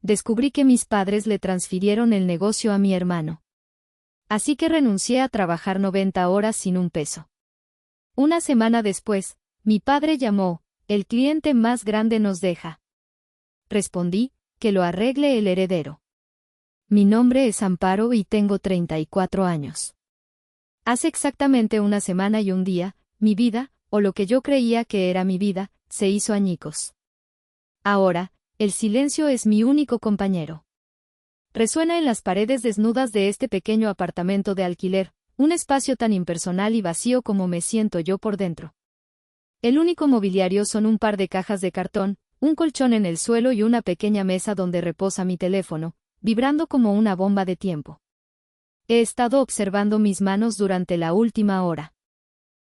descubrí que mis padres le transfirieron el negocio a mi hermano. Así que renuncié a trabajar 90 horas sin un peso. Una semana después, mi padre llamó, el cliente más grande nos deja. Respondí, que lo arregle el heredero. Mi nombre es Amparo y tengo 34 años. Hace exactamente una semana y un día, mi vida, o lo que yo creía que era mi vida, se hizo añicos. Ahora, el silencio es mi único compañero. Resuena en las paredes desnudas de este pequeño apartamento de alquiler, un espacio tan impersonal y vacío como me siento yo por dentro. El único mobiliario son un par de cajas de cartón, un colchón en el suelo y una pequeña mesa donde reposa mi teléfono, vibrando como una bomba de tiempo. He estado observando mis manos durante la última hora.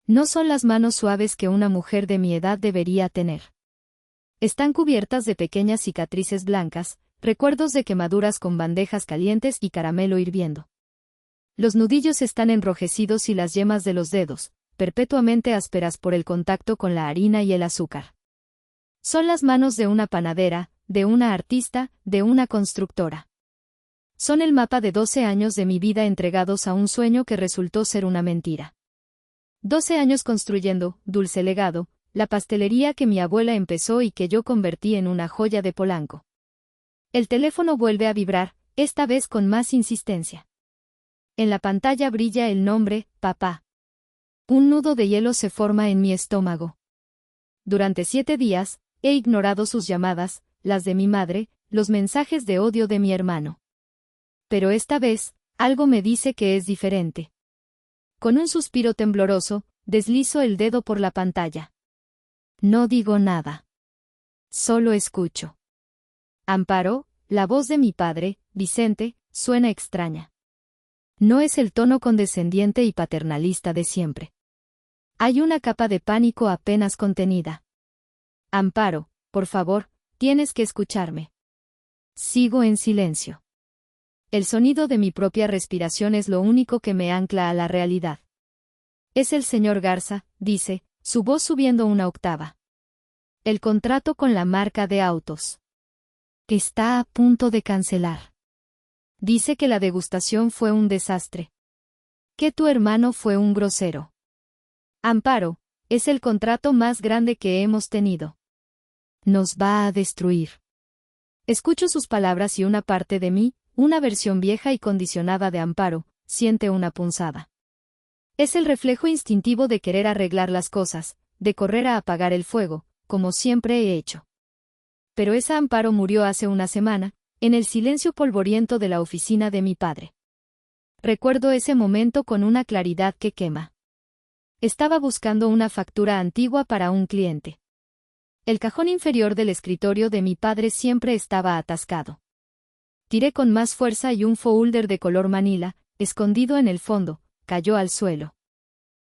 No son las manos suaves que una mujer de mi edad debería tener. Están cubiertas de pequeñas cicatrices blancas, recuerdos de quemaduras con bandejas calientes y caramelo hirviendo. Los nudillos están enrojecidos y las yemas de los dedos, perpetuamente ásperas por el contacto con la harina y el azúcar. Son las manos de una panadera, de una artista, de una constructora. Son el mapa de 12 años de mi vida entregados a un sueño que resultó ser una mentira. 12 años construyendo, dulce legado, la pastelería que mi abuela empezó y que yo convertí en una joya de Polanco. El teléfono vuelve a vibrar, esta vez con más insistencia. En la pantalla brilla el nombre, papá. Un nudo de hielo se forma en mi estómago. Durante 7 días, he ignorado sus llamadas, las de mi madre, los mensajes de odio de mi hermano. Pero esta vez, algo me dice que es diferente. Con un suspiro tembloroso, deslizo el dedo por la pantalla. No digo nada. Solo escucho. Amparo, la voz de mi padre, Vicente, suena extraña. No es el tono condescendiente y paternalista de siempre. Hay una capa de pánico apenas contenida. Amparo, por favor, tienes que escucharme. Sigo en silencio. El sonido de mi propia respiración es lo único que me ancla a la realidad. Es el señor Garza, dice, su voz subiendo una octava. El contrato con la marca de autos. Está a punto de cancelar. Dice que la degustación fue un desastre. Que tu hermano fue un grosero. Amparo, es el contrato más grande que hemos tenido. Nos va a destruir. Escucho sus palabras y una parte de mí, una versión vieja y condicionada de Amparo, siente una punzada. Es el reflejo instintivo de querer arreglar las cosas, de correr a apagar el fuego, como siempre he hecho. Pero esa Amparo murió hace una semana, en el silencio polvoriento de la oficina de mi padre. Recuerdo ese momento con una claridad que quema. Estaba buscando una factura antigua para un cliente. El cajón inferior del escritorio de mi padre siempre estaba atascado. Tiré con más fuerza y un folder de color manila, escondido en el fondo, cayó al suelo.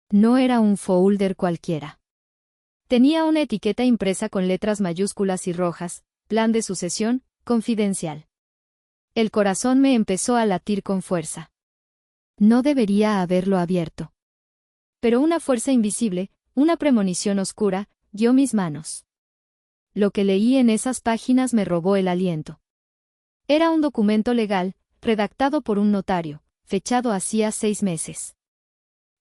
No era un folder cualquiera. Tenía una etiqueta impresa con letras mayúsculas y rojas, plan de sucesión, confidencial. El corazón me empezó a latir con fuerza. No debería haberlo abierto. Pero una fuerza invisible, una premonición oscura, guió mis manos. Lo que leí en esas páginas me robó el aliento. Era un documento legal, redactado por un notario, fechado hacía 6 meses.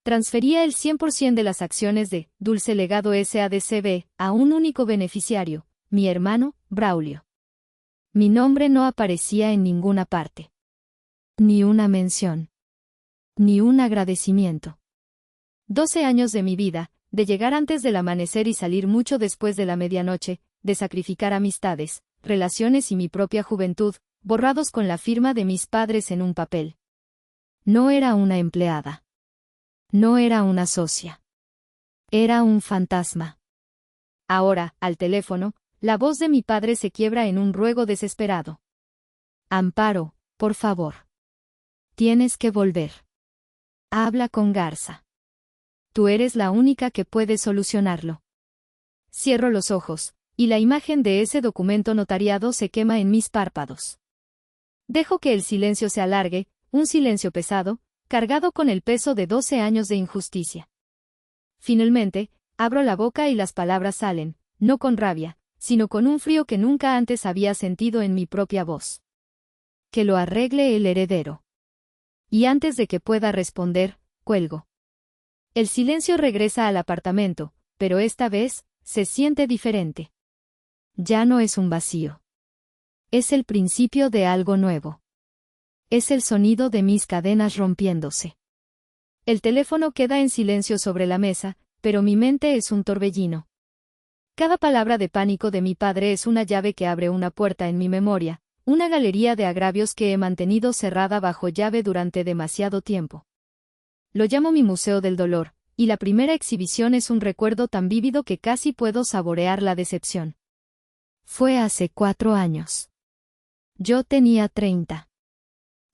Transfería el 100% de las acciones de Dulce Legado S.A.D.C.B. a un único beneficiario, mi hermano, Braulio. Mi nombre no aparecía en ninguna parte. Ni una mención. Ni un agradecimiento. 12 años de mi vida, de llegar antes del amanecer y salir mucho después de la medianoche, de sacrificar amistades, relaciones y mi propia juventud, borrados con la firma de mis padres en un papel. No era una empleada. No era una socia. Era un fantasma. Ahora, al teléfono, la voz de mi padre se quiebra en un ruego desesperado. Amparo, por favor. Tienes que volver. Habla con Garza. Tú eres la única que puede solucionarlo. Cierro los ojos, y la imagen de ese documento notariado se quema en mis párpados. Dejo que el silencio se alargue, un silencio pesado, cargado con el peso de 12 años de injusticia. Finalmente, abro la boca y las palabras salen, no con rabia, sino con un frío que nunca antes había sentido en mi propia voz. Que lo arregle el heredero. Y antes de que pueda responder, cuelgo. El silencio regresa al apartamento, pero esta vez, se siente diferente. Ya no es un vacío. Es el principio de algo nuevo. Es el sonido de mis cadenas rompiéndose. El teléfono queda en silencio sobre la mesa, pero mi mente es un torbellino. Cada palabra de pánico de mi padre es una llave que abre una puerta en mi memoria, una galería de agravios que he mantenido cerrada bajo llave durante demasiado tiempo. Lo llamo mi museo del dolor, y la primera exhibición es un recuerdo tan vívido que casi puedo saborear la decepción. Fue hace 4 años. Yo tenía 30.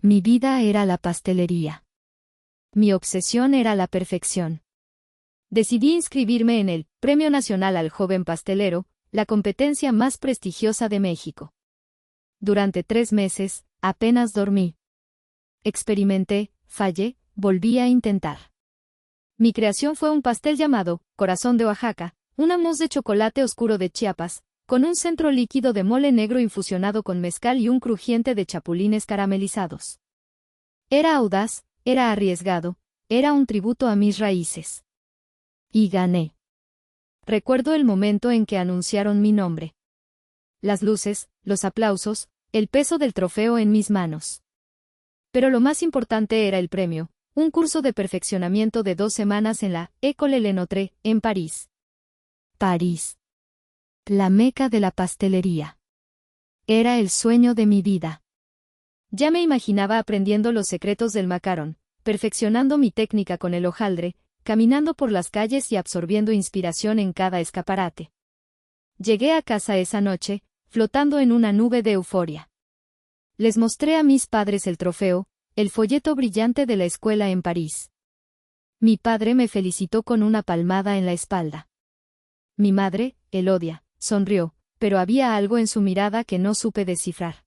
Mi vida era la pastelería. Mi obsesión era la perfección. Decidí inscribirme en el Premio Nacional al Joven Pastelero, la competencia más prestigiosa de México. Durante 3 meses, apenas dormí. Experimenté, fallé, volví a intentar. Mi creación fue un pastel llamado Corazón de Oaxaca, una mousse de chocolate oscuro de Chiapas, con un centro líquido de mole negro infusionado con mezcal y un crujiente de chapulines caramelizados. Era audaz, era arriesgado, era un tributo a mis raíces. Y gané. Recuerdo el momento en que anunciaron mi nombre. Las luces, los aplausos, el peso del trofeo en mis manos. Pero lo más importante era el premio, un curso de perfeccionamiento de 2 semanas en la École Le Notre, en París. París. La meca de la pastelería. Era el sueño de mi vida. Ya me imaginaba aprendiendo los secretos del macarón, perfeccionando mi técnica con el hojaldre, caminando por las calles y absorbiendo inspiración en cada escaparate. Llegué a casa esa noche, flotando en una nube de euforia. Les mostré a mis padres el trofeo, el folleto brillante de la escuela en París. Mi padre me felicitó con una palmada en la espalda. Mi madre, Elodia, sonrió, pero había algo en su mirada que no supe descifrar.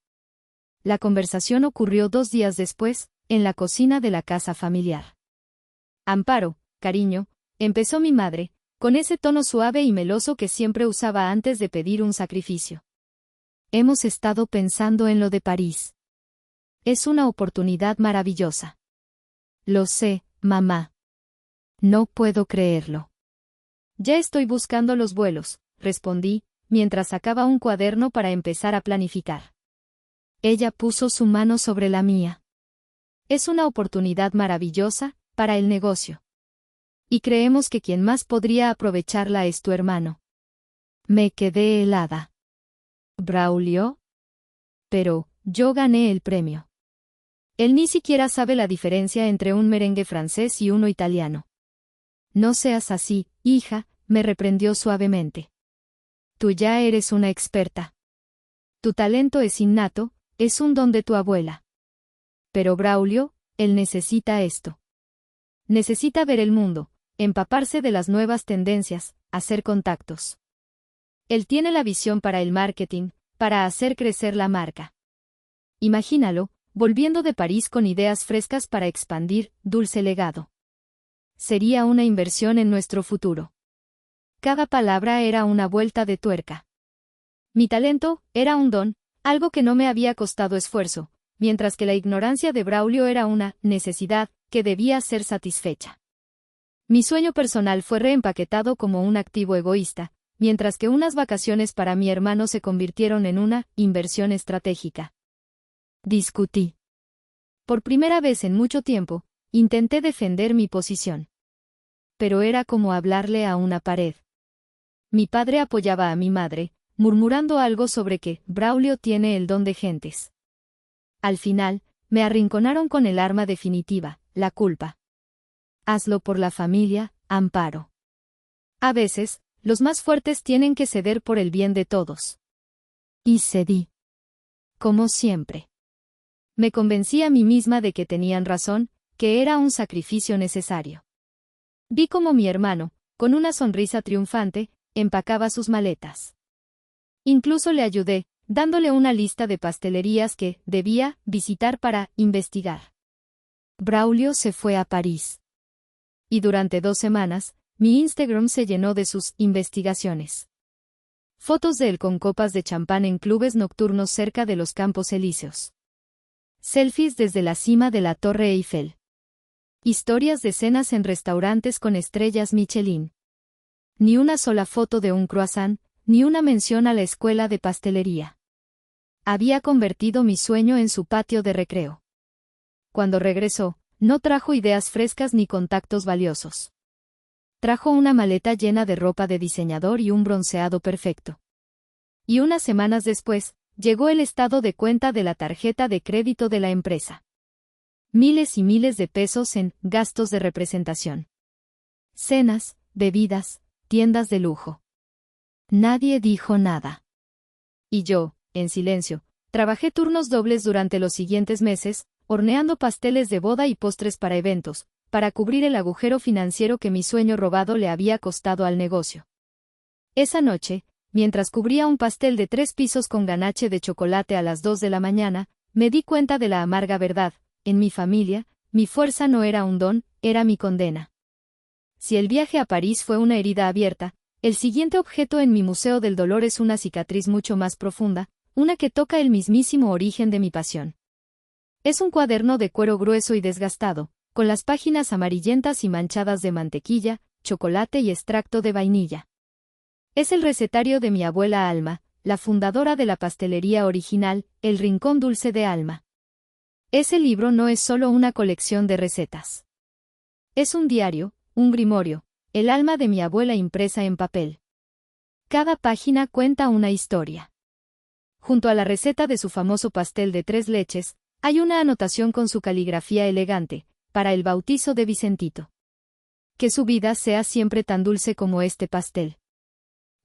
La conversación ocurrió 2 días después, en la cocina de la casa familiar. Amparo, cariño, empezó mi madre, con ese tono suave y meloso que siempre usaba antes de pedir un sacrificio. Hemos estado pensando en lo de París. Es una oportunidad maravillosa. Lo sé, mamá. No puedo creerlo. Ya estoy buscando los vuelos, respondí, mientras sacaba un cuaderno para empezar a planificar. Ella puso su mano sobre la mía. Es una oportunidad maravillosa, para el negocio. Y creemos que quien más podría aprovecharla es tu hermano. Me quedé helada. ¿Braulio? Pero, yo gané el premio. Él ni siquiera sabe la diferencia entre un merengue francés y uno italiano. No seas así, hija, me reprendió suavemente. Tú ya eres una experta. Tu talento es innato, es un don de tu abuela. Pero Braulio, él necesita esto. Necesita ver el mundo, empaparse de las nuevas tendencias, hacer contactos. Él tiene la visión para el marketing, para hacer crecer la marca. Imagínalo, volviendo de París con ideas frescas para expandir Dulce Legado. Sería una inversión en nuestro futuro. Cada palabra era una vuelta de tuerca. Mi talento era un don, algo que no me había costado esfuerzo, mientras que la ignorancia de Braulio era una necesidad que debía ser satisfecha. Mi sueño personal fue reempaquetado como un activo egoísta, mientras que unas vacaciones para mi hermano se convirtieron en una inversión estratégica. Discutí. Por primera vez en mucho tiempo, intenté defender mi posición. Pero era como hablarle a una pared. Mi padre apoyaba a mi madre, murmurando algo sobre que Braulio tiene el don de gentes. Al final, me arrinconaron con el arma definitiva, la culpa. Hazlo por la familia, Amparo. A veces, los más fuertes tienen que ceder por el bien de todos. Y cedí. Como siempre. Me convencí a mí misma de que tenían razón, que era un sacrificio necesario. Vi cómo mi hermano, con una sonrisa triunfante, empacaba sus maletas. Incluso le ayudé, dándole una lista de pastelerías que debía visitar para investigar. Braulio se fue a París. Y durante 2 semanas, mi Instagram se llenó de sus investigaciones. Fotos de él con copas de champán en clubes nocturnos cerca de los Campos Elíseos. Selfies desde la cima de la Torre Eiffel. Historias de cenas en restaurantes con estrellas Michelin. Ni una sola foto de un croissant, ni una mención a la escuela de pastelería. Había convertido mi sueño en su patio de recreo. Cuando regresó, no trajo ideas frescas ni contactos valiosos. Trajo una maleta llena de ropa de diseñador y un bronceado perfecto. Y unas semanas después, llegó el estado de cuenta de la tarjeta de crédito de la empresa. Miles y miles de pesos en gastos de representación. Cenas, bebidas, tiendas de lujo. Nadie dijo nada. Y yo, en silencio, trabajé turnos dobles durante los siguientes meses, horneando pasteles de boda y postres para eventos, para cubrir el agujero financiero que mi sueño robado le había costado al negocio. Esa noche, mientras cubría un pastel de 3 pisos con ganache de chocolate a las 2 de la mañana, me di cuenta de la amarga verdad: en mi familia, mi fuerza no era un don, era mi condena. Si el viaje a París fue una herida abierta, el siguiente objeto en mi Museo del Dolor es una cicatriz mucho más profunda, una que toca el mismísimo origen de mi pasión. Es un cuaderno de cuero grueso y desgastado, con las páginas amarillentas y manchadas de mantequilla, chocolate y extracto de vainilla. Es el recetario de mi abuela Alma, la fundadora de la pastelería original, El Rincón Dulce de Alma. Ese libro no es solo una colección de recetas. Es un diario, un grimorio, el alma de mi abuela impresa en papel. Cada página cuenta una historia. Junto a la receta de su famoso pastel de 3 leches, hay una anotación con su caligrafía elegante: para el bautizo de Vicentito. Que su vida sea siempre tan dulce como este pastel.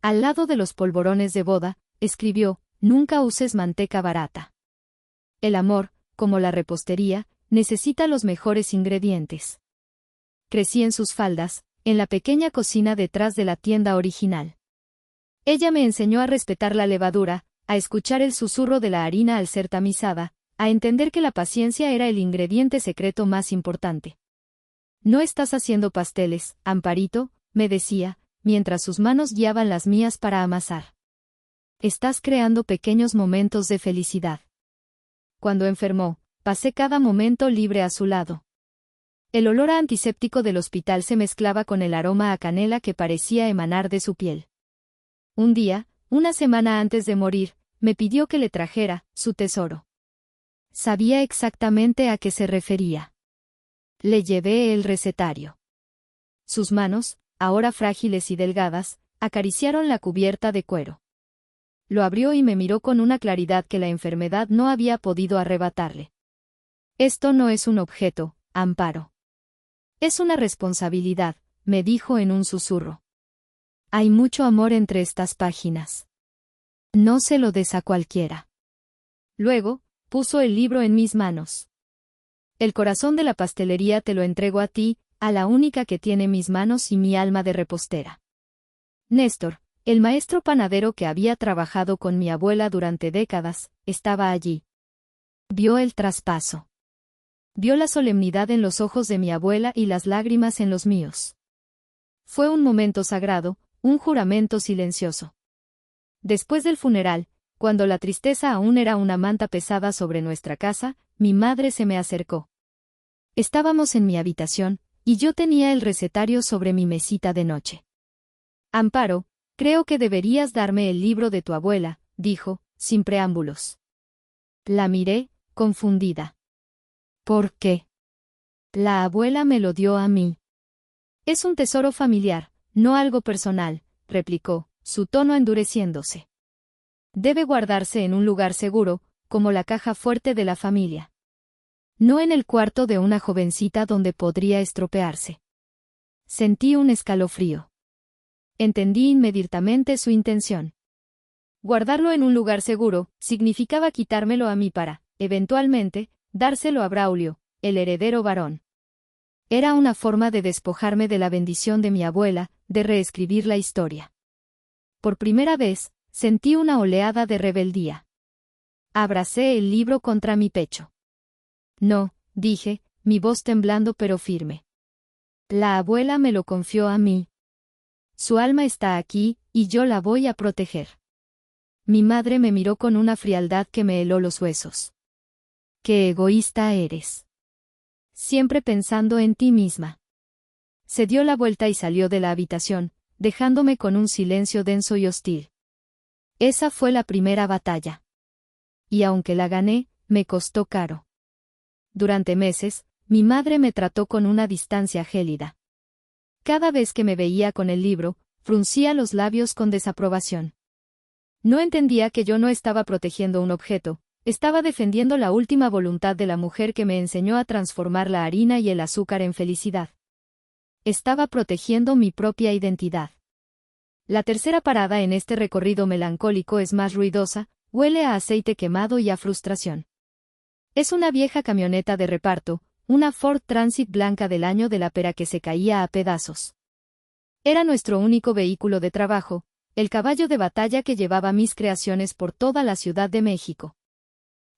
Al lado de los polvorones de boda, escribió: nunca uses manteca barata. El amor, como la repostería, necesita los mejores ingredientes. Crecí en sus faldas, en la pequeña cocina detrás de la tienda original. Ella me enseñó a respetar la levadura, a escuchar el susurro de la harina al ser tamizada, a entender que la paciencia era el ingrediente secreto más importante. No estás haciendo pasteles, Amparito, me decía, mientras sus manos guiaban las mías para amasar. Estás creando pequeños momentos de felicidad. Cuando enfermó, pasé cada momento libre a su lado. El olor a antiséptico del hospital se mezclaba con el aroma a canela que parecía emanar de su piel. Un día, una semana antes de morir, me pidió que le trajera su tesoro. Sabía exactamente a qué se refería. Le llevé el recetario. Sus manos, ahora frágiles y delgadas, acariciaron la cubierta de cuero. Lo abrió y me miró con una claridad que la enfermedad no había podido arrebatarle. Esto no es un objeto, Amparo. Es una responsabilidad, me dijo en un susurro. Hay mucho amor entre estas páginas. No se lo des a cualquiera. Luego, puso el libro en mis manos. El corazón de la pastelería te lo entrego a ti, a la única que tiene mis manos y mi alma de repostera. Néstor, el maestro panadero que había trabajado con mi abuela durante décadas, estaba allí. Vio el traspaso. Vio la solemnidad en los ojos de mi abuela y las lágrimas en los míos. Fue un momento sagrado, un juramento silencioso. Después del funeral, cuando la tristeza aún era una manta pesada sobre nuestra casa, mi madre se me acercó. Estábamos en mi habitación, y yo tenía el recetario sobre mi mesita de noche. Amparo, creo que deberías darme el libro de tu abuela, dijo, sin preámbulos. La miré, confundida. ¿Por qué? La abuela me lo dio a mí. Es un tesoro familiar, no algo personal, replicó, su tono endureciéndose. Debe guardarse en un lugar seguro, como la caja fuerte de la familia. No en el cuarto de una jovencita donde podría estropearse. Sentí un escalofrío. Entendí inmediatamente su intención. Guardarlo en un lugar seguro significaba quitármelo a mí para, eventualmente, dárselo a Braulio, el heredero varón. Era una forma de despojarme de la bendición de mi abuela, de reescribir la historia. Por primera vez, sentí una oleada de rebeldía. Abracé el libro contra mi pecho. No, dije, mi voz temblando pero firme. La abuela me lo confió a mí. Su alma está aquí, y yo la voy a proteger. Mi madre me miró con una frialdad que me heló los huesos. ¡Qué egoísta eres! Siempre pensando en ti misma. Se dio la vuelta y salió de la habitación, dejándome con un silencio denso y hostil. Esa fue la primera batalla. Y aunque la gané, me costó caro. Durante meses, mi madre me trató con una distancia gélida. Cada vez que me veía con el libro, fruncía los labios con desaprobación. No entendía que yo no estaba protegiendo un objeto, estaba defendiendo la última voluntad de la mujer que me enseñó a transformar la harina y el azúcar en felicidad. Estaba protegiendo mi propia identidad. La tercera parada en este recorrido melancólico es más ruidosa, huele a aceite quemado y a frustración. Es una vieja camioneta de reparto, una Ford Transit blanca del año de la pera que se caía a pedazos. Era nuestro único vehículo de trabajo, el caballo de batalla que llevaba mis creaciones por toda la Ciudad de México.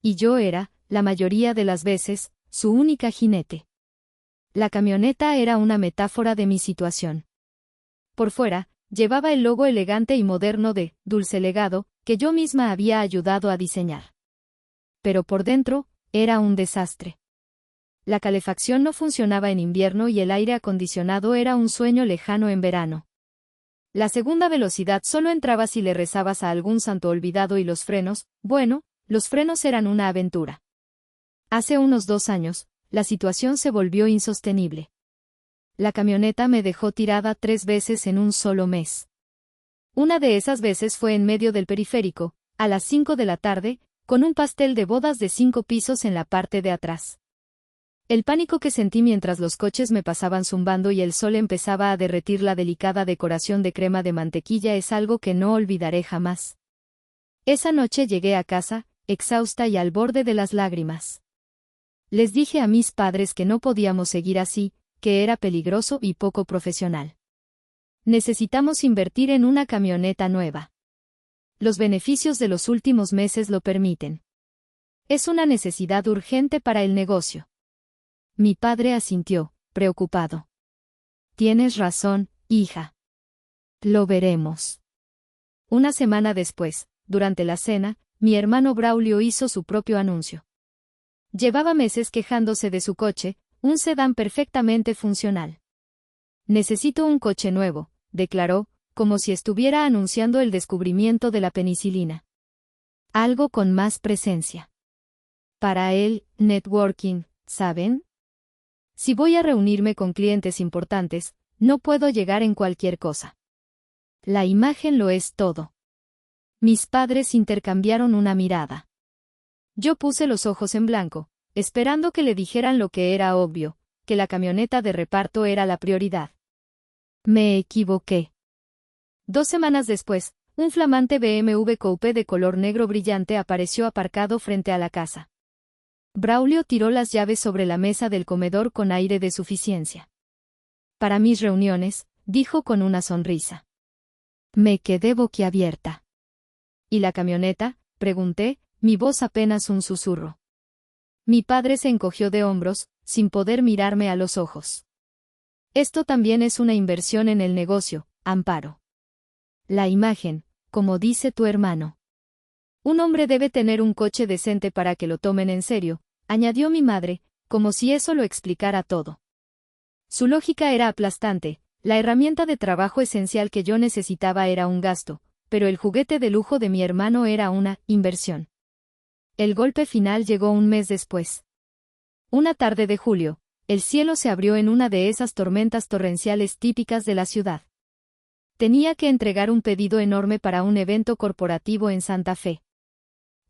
Y yo era, la mayoría de las veces, su única jinete. La camioneta era una metáfora de mi situación. Por fuera, llevaba el logo elegante y moderno de Dulce Legado, que yo misma había ayudado a diseñar. Pero por dentro, era un desastre. La calefacción no funcionaba en invierno y el aire acondicionado era un sueño lejano en verano. La segunda velocidad solo entraba si le rezabas a algún santo olvidado y los frenos, bueno, los frenos eran una aventura. Hace unos 2 años, la situación se volvió insostenible. La camioneta me dejó tirada 3 veces en un solo mes. Una de esas veces fue en medio del periférico, a las 5 de la tarde, con un pastel de bodas de 5 pisos en la parte de atrás. El pánico que sentí mientras los coches me pasaban zumbando y el sol empezaba a derretir la delicada decoración de crema de mantequilla es algo que no olvidaré jamás. Esa noche llegué a casa, exhausta y al borde de las lágrimas. Les dije a mis padres que no podíamos seguir así, que era peligroso y poco profesional. Necesitamos invertir en una camioneta nueva. Los beneficios de los últimos meses lo permiten. Es una necesidad urgente para el negocio. Mi padre asintió, preocupado. Tienes razón, hija. Lo veremos. Una semana después, durante la cena, mi hermano Braulio hizo su propio anuncio. Llevaba meses quejándose de su coche, un sedán perfectamente funcional. Necesito un coche nuevo, declaró, como si estuviera anunciando el descubrimiento de la penicilina. Algo con más presencia. Para él, networking, ¿saben? Si voy a reunirme con clientes importantes, no puedo llegar en cualquier cosa. La imagen lo es todo. Mis padres intercambiaron una mirada. Yo puse los ojos en blanco, esperando que le dijeran lo que era obvio, que la camioneta de reparto era la prioridad. Me equivoqué. 2 semanas después, un flamante BMW Coupé de color negro brillante apareció aparcado frente a la casa. Braulio tiró las llaves sobre la mesa del comedor con aire de suficiencia. Para mis reuniones, dijo con una sonrisa. Me quedé boquiabierta. ¿Y la camioneta?, pregunté, mi voz apenas un susurro. Mi padre se encogió de hombros, sin poder mirarme a los ojos. Esto también es una inversión en el negocio, Amparo. La imagen, como dice tu hermano. Un hombre debe tener un coche decente para que lo tomen en serio, añadió mi madre, como si eso lo explicara todo. Su lógica era aplastante, la herramienta de trabajo esencial que yo necesitaba era un gasto, pero el juguete de lujo de mi hermano era una inversión. El golpe final llegó un mes después. Una tarde de julio, el cielo se abrió en una de esas tormentas torrenciales típicas de la ciudad. Tenía que entregar un pedido enorme para un evento corporativo en Santa Fe.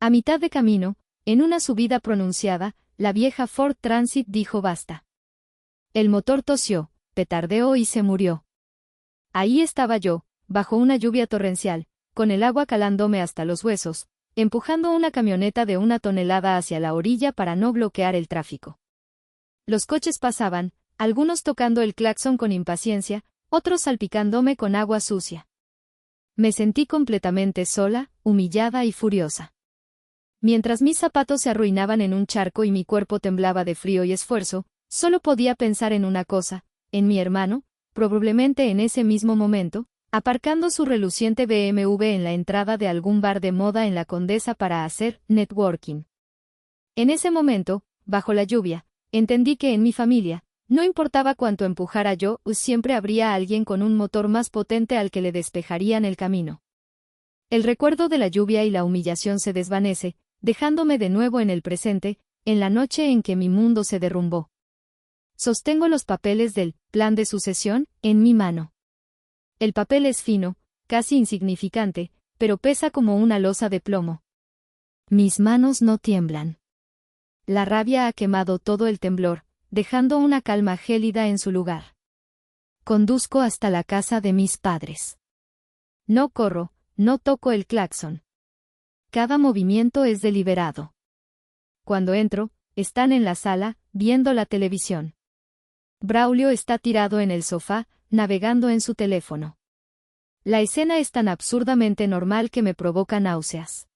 A mitad de camino, en una subida pronunciada, la vieja Ford Transit dijo basta. El motor tosió, petardeó y se murió. Ahí estaba yo, bajo una lluvia torrencial, con el agua calándome hasta los huesos, empujando una camioneta de 1 tonelada hacia la orilla para no bloquear el tráfico. Los coches pasaban, algunos tocando el claxon con impaciencia, otros salpicándome con agua sucia. Me sentí completamente sola, humillada y furiosa. Mientras mis zapatos se arruinaban en un charco y mi cuerpo temblaba de frío y esfuerzo, solo podía pensar en una cosa, en mi hermano, probablemente en ese mismo momento, aparcando su reluciente BMW en la entrada de algún bar de moda en la Condesa para hacer networking. En ese momento, bajo la lluvia, entendí que en mi familia, no importaba cuánto empujara yo, siempre habría alguien con un motor más potente al que le despejarían el camino. El recuerdo de la lluvia y la humillación se desvanece, dejándome de nuevo en el presente, en la noche en que mi mundo se derrumbó. Sostengo los papeles del plan de sucesión en mi mano. El papel es fino, casi insignificante, pero pesa como una losa de plomo. Mis manos no tiemblan. La rabia ha quemado todo el temblor, dejando una calma gélida en su lugar. Conduzco hasta la casa de mis padres. No corro, no toco el claxon. Cada movimiento es deliberado. Cuando entro, están en la sala, viendo la televisión. Braulio está tirado en el sofá, navegando en su teléfono. La escena es tan absurdamente normal que me provoca náuseas.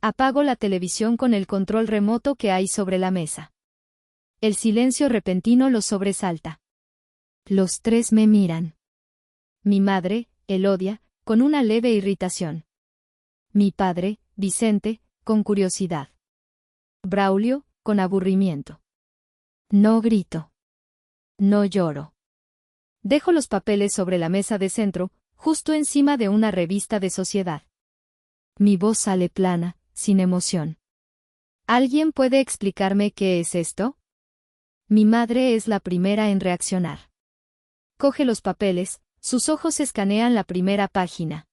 Apago la televisión con el control remoto que hay sobre la mesa. El silencio repentino los sobresalta. Los tres me miran. Mi madre, Elodia, con una leve irritación. Mi padre, Vicente, con curiosidad. Braulio, con aburrimiento. No grito. No lloro. Dejo los papeles sobre la mesa de centro, justo encima de una revista de sociedad. Mi voz sale plana, sin emoción. ¿Alguien puede explicarme qué es esto? Mi madre es la primera en reaccionar. Coge los papeles, sus ojos escanean la primera página.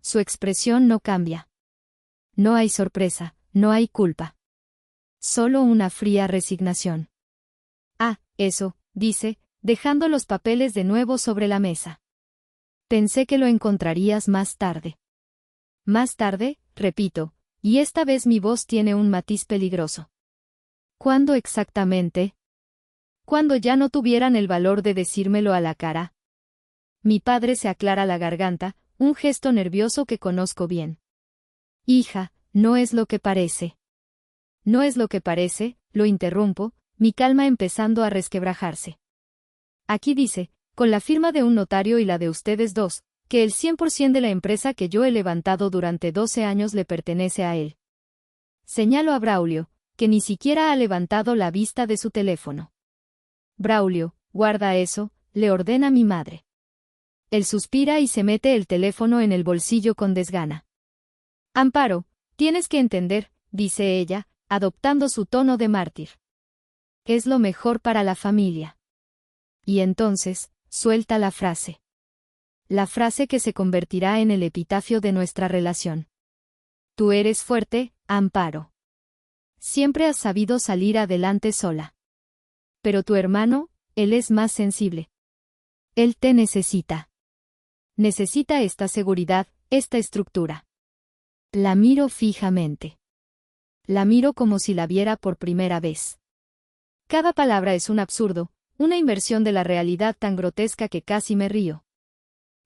Su expresión no cambia. No hay sorpresa, no hay culpa. Solo una fría resignación. Ah, eso, dice, dejando los papeles de nuevo sobre la mesa. Pensé que lo encontrarías más tarde. Más tarde, repito, y esta vez mi voz tiene un matiz peligroso. ¿Cuándo exactamente? Cuando ya no tuvieran el valor de decírmelo a la cara. Mi padre se aclara la garganta, un gesto nervioso que conozco bien. Hija, no es lo que parece. No es lo que parece, lo interrumpo, mi calma empezando a resquebrajarse. Aquí dice, con la firma de un notario y la de ustedes dos, que el 100% de la empresa que yo he levantado durante 12 años le pertenece a él. Señalo a Braulio, que ni siquiera ha levantado la vista de su teléfono. Braulio, guarda eso, le ordena mi madre. Él suspira y se mete el teléfono en el bolsillo con desgana. Amparo, tienes que entender, dice ella, adoptando su tono de mártir. Es lo mejor para la familia. Y entonces, suelta la frase. La frase que se convertirá en el epitafio de nuestra relación. Tú eres fuerte, Amparo. Siempre has sabido salir adelante sola. Pero tu hermano, él es más sensible. Él te necesita. Necesita esta seguridad, esta estructura. La miro fijamente. La miro como si la viera por primera vez. Cada palabra es un absurdo, una inversión de la realidad tan grotesca que casi me río.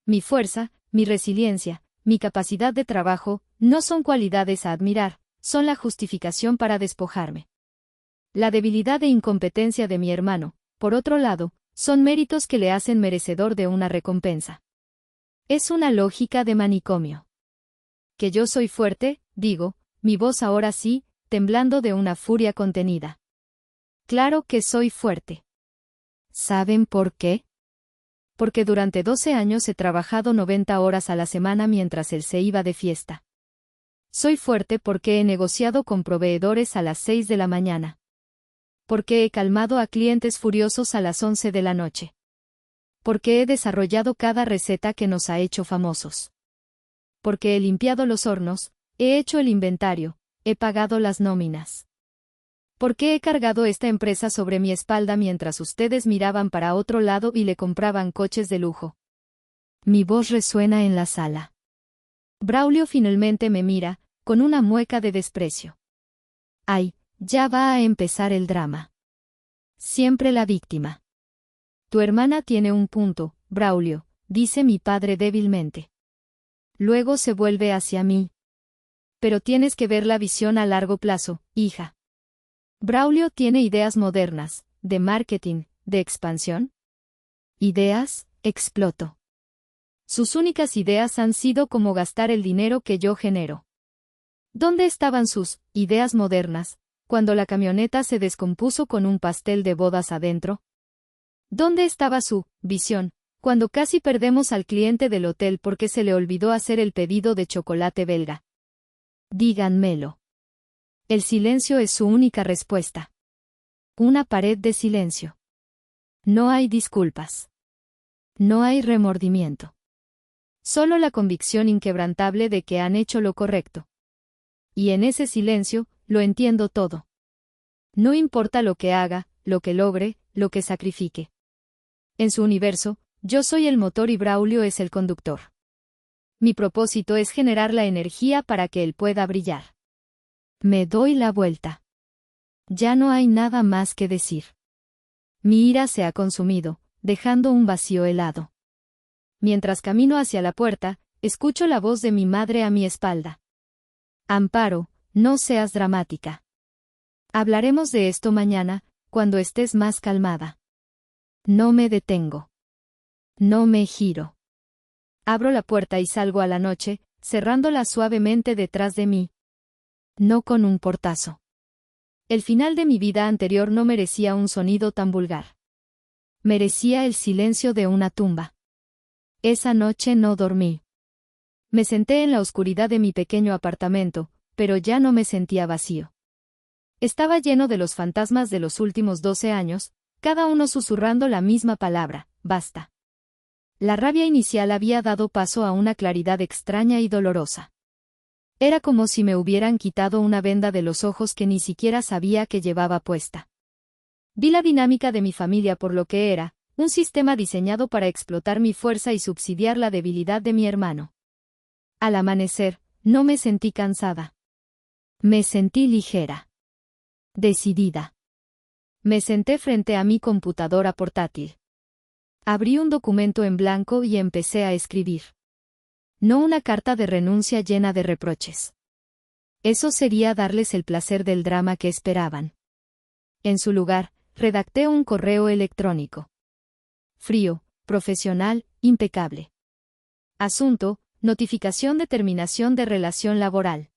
Mi fuerza, mi resiliencia, mi capacidad de trabajo, no son cualidades a admirar, son la justificación para despojarme. La debilidad e incompetencia de mi hermano, por otro lado, son méritos que le hacen merecedor de una recompensa. Es una lógica de manicomio. Que yo soy fuerte, digo, mi voz ahora sí, temblando de una furia contenida. Claro que soy fuerte. ¿Saben por qué? Porque durante 12 años he trabajado 90 horas a la semana mientras él se iba de fiesta. Soy fuerte porque he negociado con proveedores a las 6 de la mañana. Porque he calmado a clientes furiosos a las 11 de la noche. Porque he desarrollado cada receta que nos ha hecho famosos. Porque he limpiado los hornos, he hecho el inventario, he pagado las nóminas. Porque he cargado esta empresa sobre mi espalda mientras ustedes miraban para otro lado y le compraban coches de lujo. Mi voz resuena en la sala. Braulio finalmente me mira, con una mueca de desprecio. Ay, ya va a empezar el drama. Siempre la víctima. Tu hermana tiene un punto, Braulio, dice mi padre débilmente. Luego se vuelve hacia mí. Pero tienes que ver la visión a largo plazo, hija. Braulio tiene ideas modernas, de marketing, de expansión. ¿Ideas? Exploto. Sus únicas ideas han sido cómo gastar el dinero que yo genero. ¿Dónde estaban sus ideas modernas cuando la camioneta se descompuso con un pastel de bodas adentro? ¿Dónde estaba su visión cuando casi perdemos al cliente del hotel porque se le olvidó hacer el pedido de chocolate belga? Díganmelo. El silencio es su única respuesta. Una pared de silencio. No hay disculpas. No hay remordimiento. Solo la convicción inquebrantable de que han hecho lo correcto. Y en ese silencio, lo entiendo todo. No importa lo que haga, lo que logre, lo que sacrifique. En su universo, yo soy el motor y Braulio es el conductor. Mi propósito es generar la energía para que él pueda brillar. Me doy la vuelta. Ya no hay nada más que decir. Mi ira se ha consumido, dejando un vacío helado. Mientras camino hacia la puerta, escucho la voz de mi madre a mi espalda. Amparo, no seas dramática. Hablaremos de esto mañana, cuando estés más calmada. No me detengo. No me giro. Abro la puerta y salgo a la noche, cerrándola suavemente detrás de mí. No con un portazo. El final de mi vida anterior no merecía un sonido tan vulgar. Merecía el silencio de una tumba. Esa noche no dormí. Me senté en la oscuridad de mi pequeño apartamento, pero ya no me sentía vacío. Estaba lleno de los fantasmas de los últimos 12 años, cada uno susurrando la misma palabra, basta. La rabia inicial había dado paso a una claridad extraña y dolorosa. Era como si me hubieran quitado una venda de los ojos que ni siquiera sabía que llevaba puesta. Vi la dinámica de mi familia por lo que era, un sistema diseñado para explotar mi fuerza y subsidiar la debilidad de mi hermano. Al amanecer, no me sentí cansada. Me sentí ligera. Decidida. Me senté frente a mi computadora portátil. Abrí un documento en blanco y empecé a escribir. No una carta de renuncia llena de reproches. Eso sería darles el placer del drama que esperaban. En su lugar, redacté un correo electrónico. Frío, profesional, impecable. Asunto: notificación de terminación de relación laboral.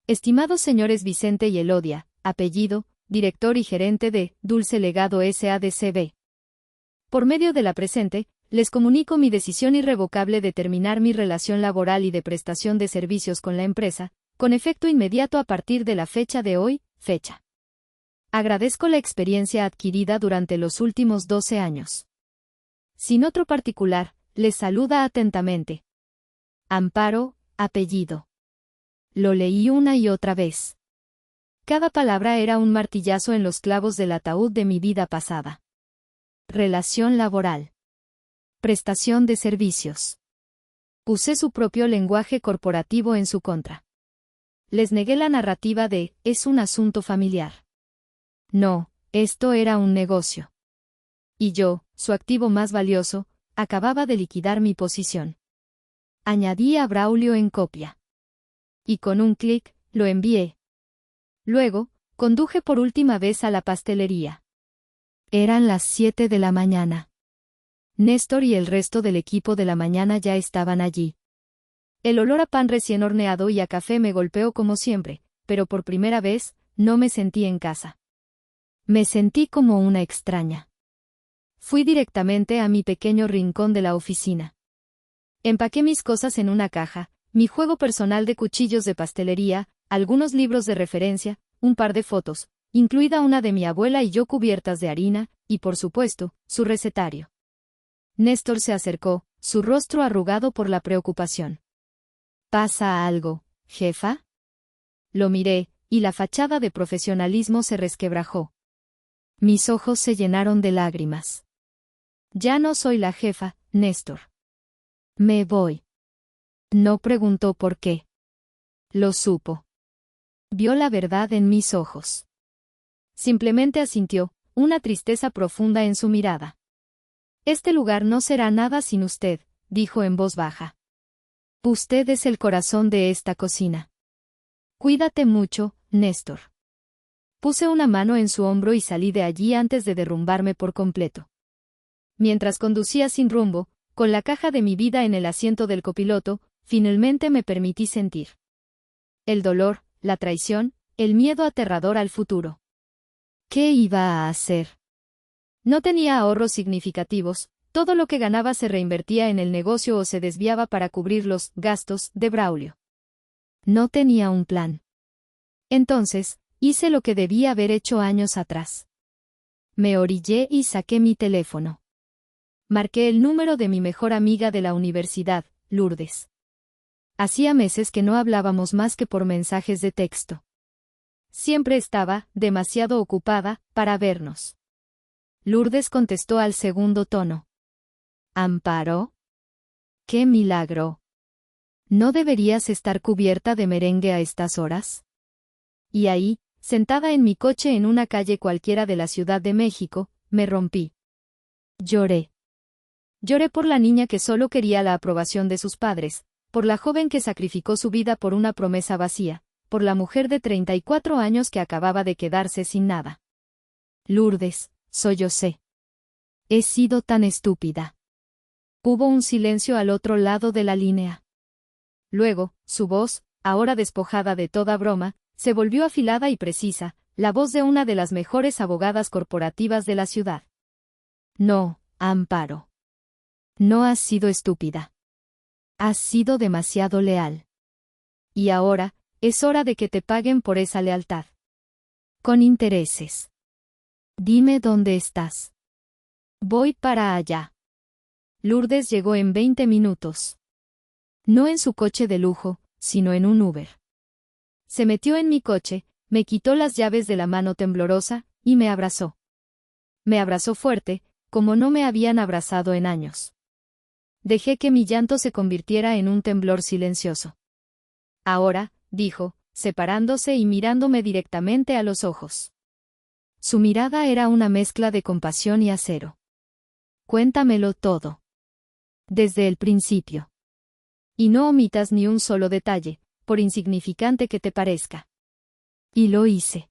Estimados señores Vicente y Elodia, apellido, director y gerente de Dulce Legado S.A.D.C.B. Por medio de la presente, les comunico mi decisión irrevocable de terminar mi relación laboral y de prestación de servicios con la empresa, con efecto inmediato a partir de la fecha de hoy, fecha. Agradezco la experiencia adquirida durante los últimos 12 años. Sin otro particular, les saluda atentamente. Amparo, apellido. Lo leí una y otra vez. Cada palabra era un martillazo en los clavos del ataúd de mi vida pasada. Relación laboral. Prestación de servicios. Usé su propio lenguaje corporativo en su contra. Les negué la narrativa de «es un asunto familiar». No, esto era un negocio. Y yo, su activo más valioso, acababa de liquidar mi posición. Añadí a Braulio en copia. Y con un clic, lo envié. Luego, conduje por última vez a la pastelería. Eran las 7 de la mañana. Néstor y el resto del equipo de la mañana ya estaban allí. El olor a pan recién horneado y a café me golpeó como siempre, pero por primera vez, no me sentí en casa. Me sentí como una extraña. Fui directamente a mi pequeño rincón de la oficina. Empaqué mis cosas en una caja, mi juego personal de cuchillos de pastelería, algunos libros de referencia, un par de fotos, incluida una de mi abuela y yo cubiertas de harina, y por supuesto, su recetario. Néstor se acercó, su rostro arrugado por la preocupación. ¿Pasa algo, jefa? Lo miré, y la fachada de profesionalismo se resquebrajó. Mis ojos se llenaron de lágrimas. Ya no soy la jefa, Néstor. Me voy. No preguntó por qué. Lo supo. Vio la verdad en mis ojos. Simplemente asintió, una tristeza profunda en su mirada. Este lugar no será nada sin usted, dijo en voz baja. Usted es el corazón de esta cocina. Cuídate mucho, Néstor. Puse una mano en su hombro y salí de allí antes de derrumbarme por completo. Mientras conducía sin rumbo, con la caja de mi vida en el asiento del copiloto, finalmente me permití sentir el dolor, la traición, el miedo aterrador al futuro. ¿Qué iba a hacer? No tenía ahorros significativos, todo lo que ganaba se reinvertía en el negocio o se desviaba para cubrir los gastos de Braulio. No tenía un plan. Entonces, hice lo que debía haber hecho años atrás. Me orillé y saqué mi teléfono. Marqué el número de mi mejor amiga de la universidad, Lourdes. Hacía meses que no hablábamos más que por mensajes de texto. Siempre estaba demasiado ocupada para vernos. Lourdes contestó al segundo tono. ¿Amparo? ¡Qué milagro! ¿No deberías estar cubierta de merengue a estas horas? Y ahí, sentada en mi coche en una calle cualquiera de la Ciudad de México, me rompí. Lloré. Lloré por la niña que solo quería la aprobación de sus padres, por la joven que sacrificó su vida por una promesa vacía, por la mujer de 34 años que acababa de quedarse sin nada. Lourdes, sollocé. He sido tan estúpida. Hubo un silencio al otro lado de la línea. Luego, su voz, ahora despojada de toda broma, se volvió afilada y precisa, la voz de una de las mejores abogadas corporativas de la ciudad. No, Amparo. No has sido estúpida. Has sido demasiado leal. Y ahora, es hora de que te paguen por esa lealtad. Con intereses. Dime dónde estás. Voy para allá. Lourdes llegó en 20 minutos. No en su coche de lujo, sino en un Uber. Se metió en mi coche, me quitó las llaves de la mano temblorosa, y me abrazó. Me abrazó fuerte, como no me habían abrazado en años. Dejé que mi llanto se convirtiera en un temblor silencioso. Ahora, dijo, separándose y mirándome directamente a los ojos. Su mirada era una mezcla de compasión y acero. Cuéntamelo todo. Desde el principio. Y no omitas ni un solo detalle, por insignificante que te parezca. Y lo hice.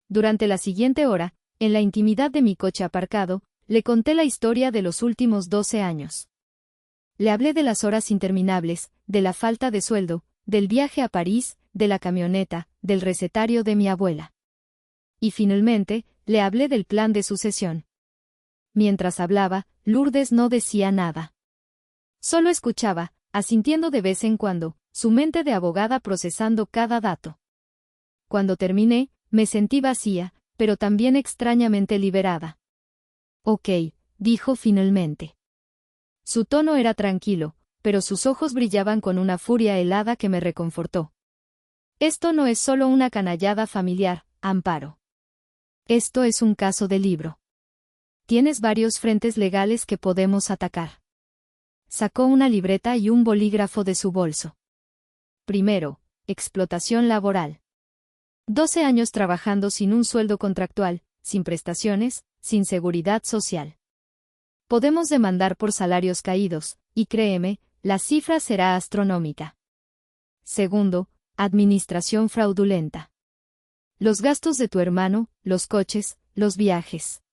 Durante la siguiente hora, en la intimidad de mi coche aparcado, le conté la historia de los últimos 12 años. Le hablé de las horas interminables, de la falta de sueldo, del viaje a París, de la camioneta, del recetario de mi abuela. Y finalmente, le hablé del plan de sucesión. Mientras hablaba, Lourdes no decía nada. Solo escuchaba, asintiendo de vez en cuando, su mente de abogada procesando cada dato. Cuando terminé, me sentí vacía, pero también extrañamente liberada. Ok, dijo finalmente. Su tono era tranquilo, pero sus ojos brillaban con una furia helada que me reconfortó. Esto no es solo una canallada familiar, Amparo. Esto es un caso de libro. Tienes varios frentes legales que podemos atacar. Sacó una libreta y un bolígrafo de su bolso. Primero, explotación laboral. 12 años trabajando sin un sueldo contractual, sin prestaciones, sin seguridad social. Podemos demandar por salarios caídos, y créeme, la cifra será astronómica. Segundo, administración fraudulenta. Los gastos de tu hermano, los coches, los viajes.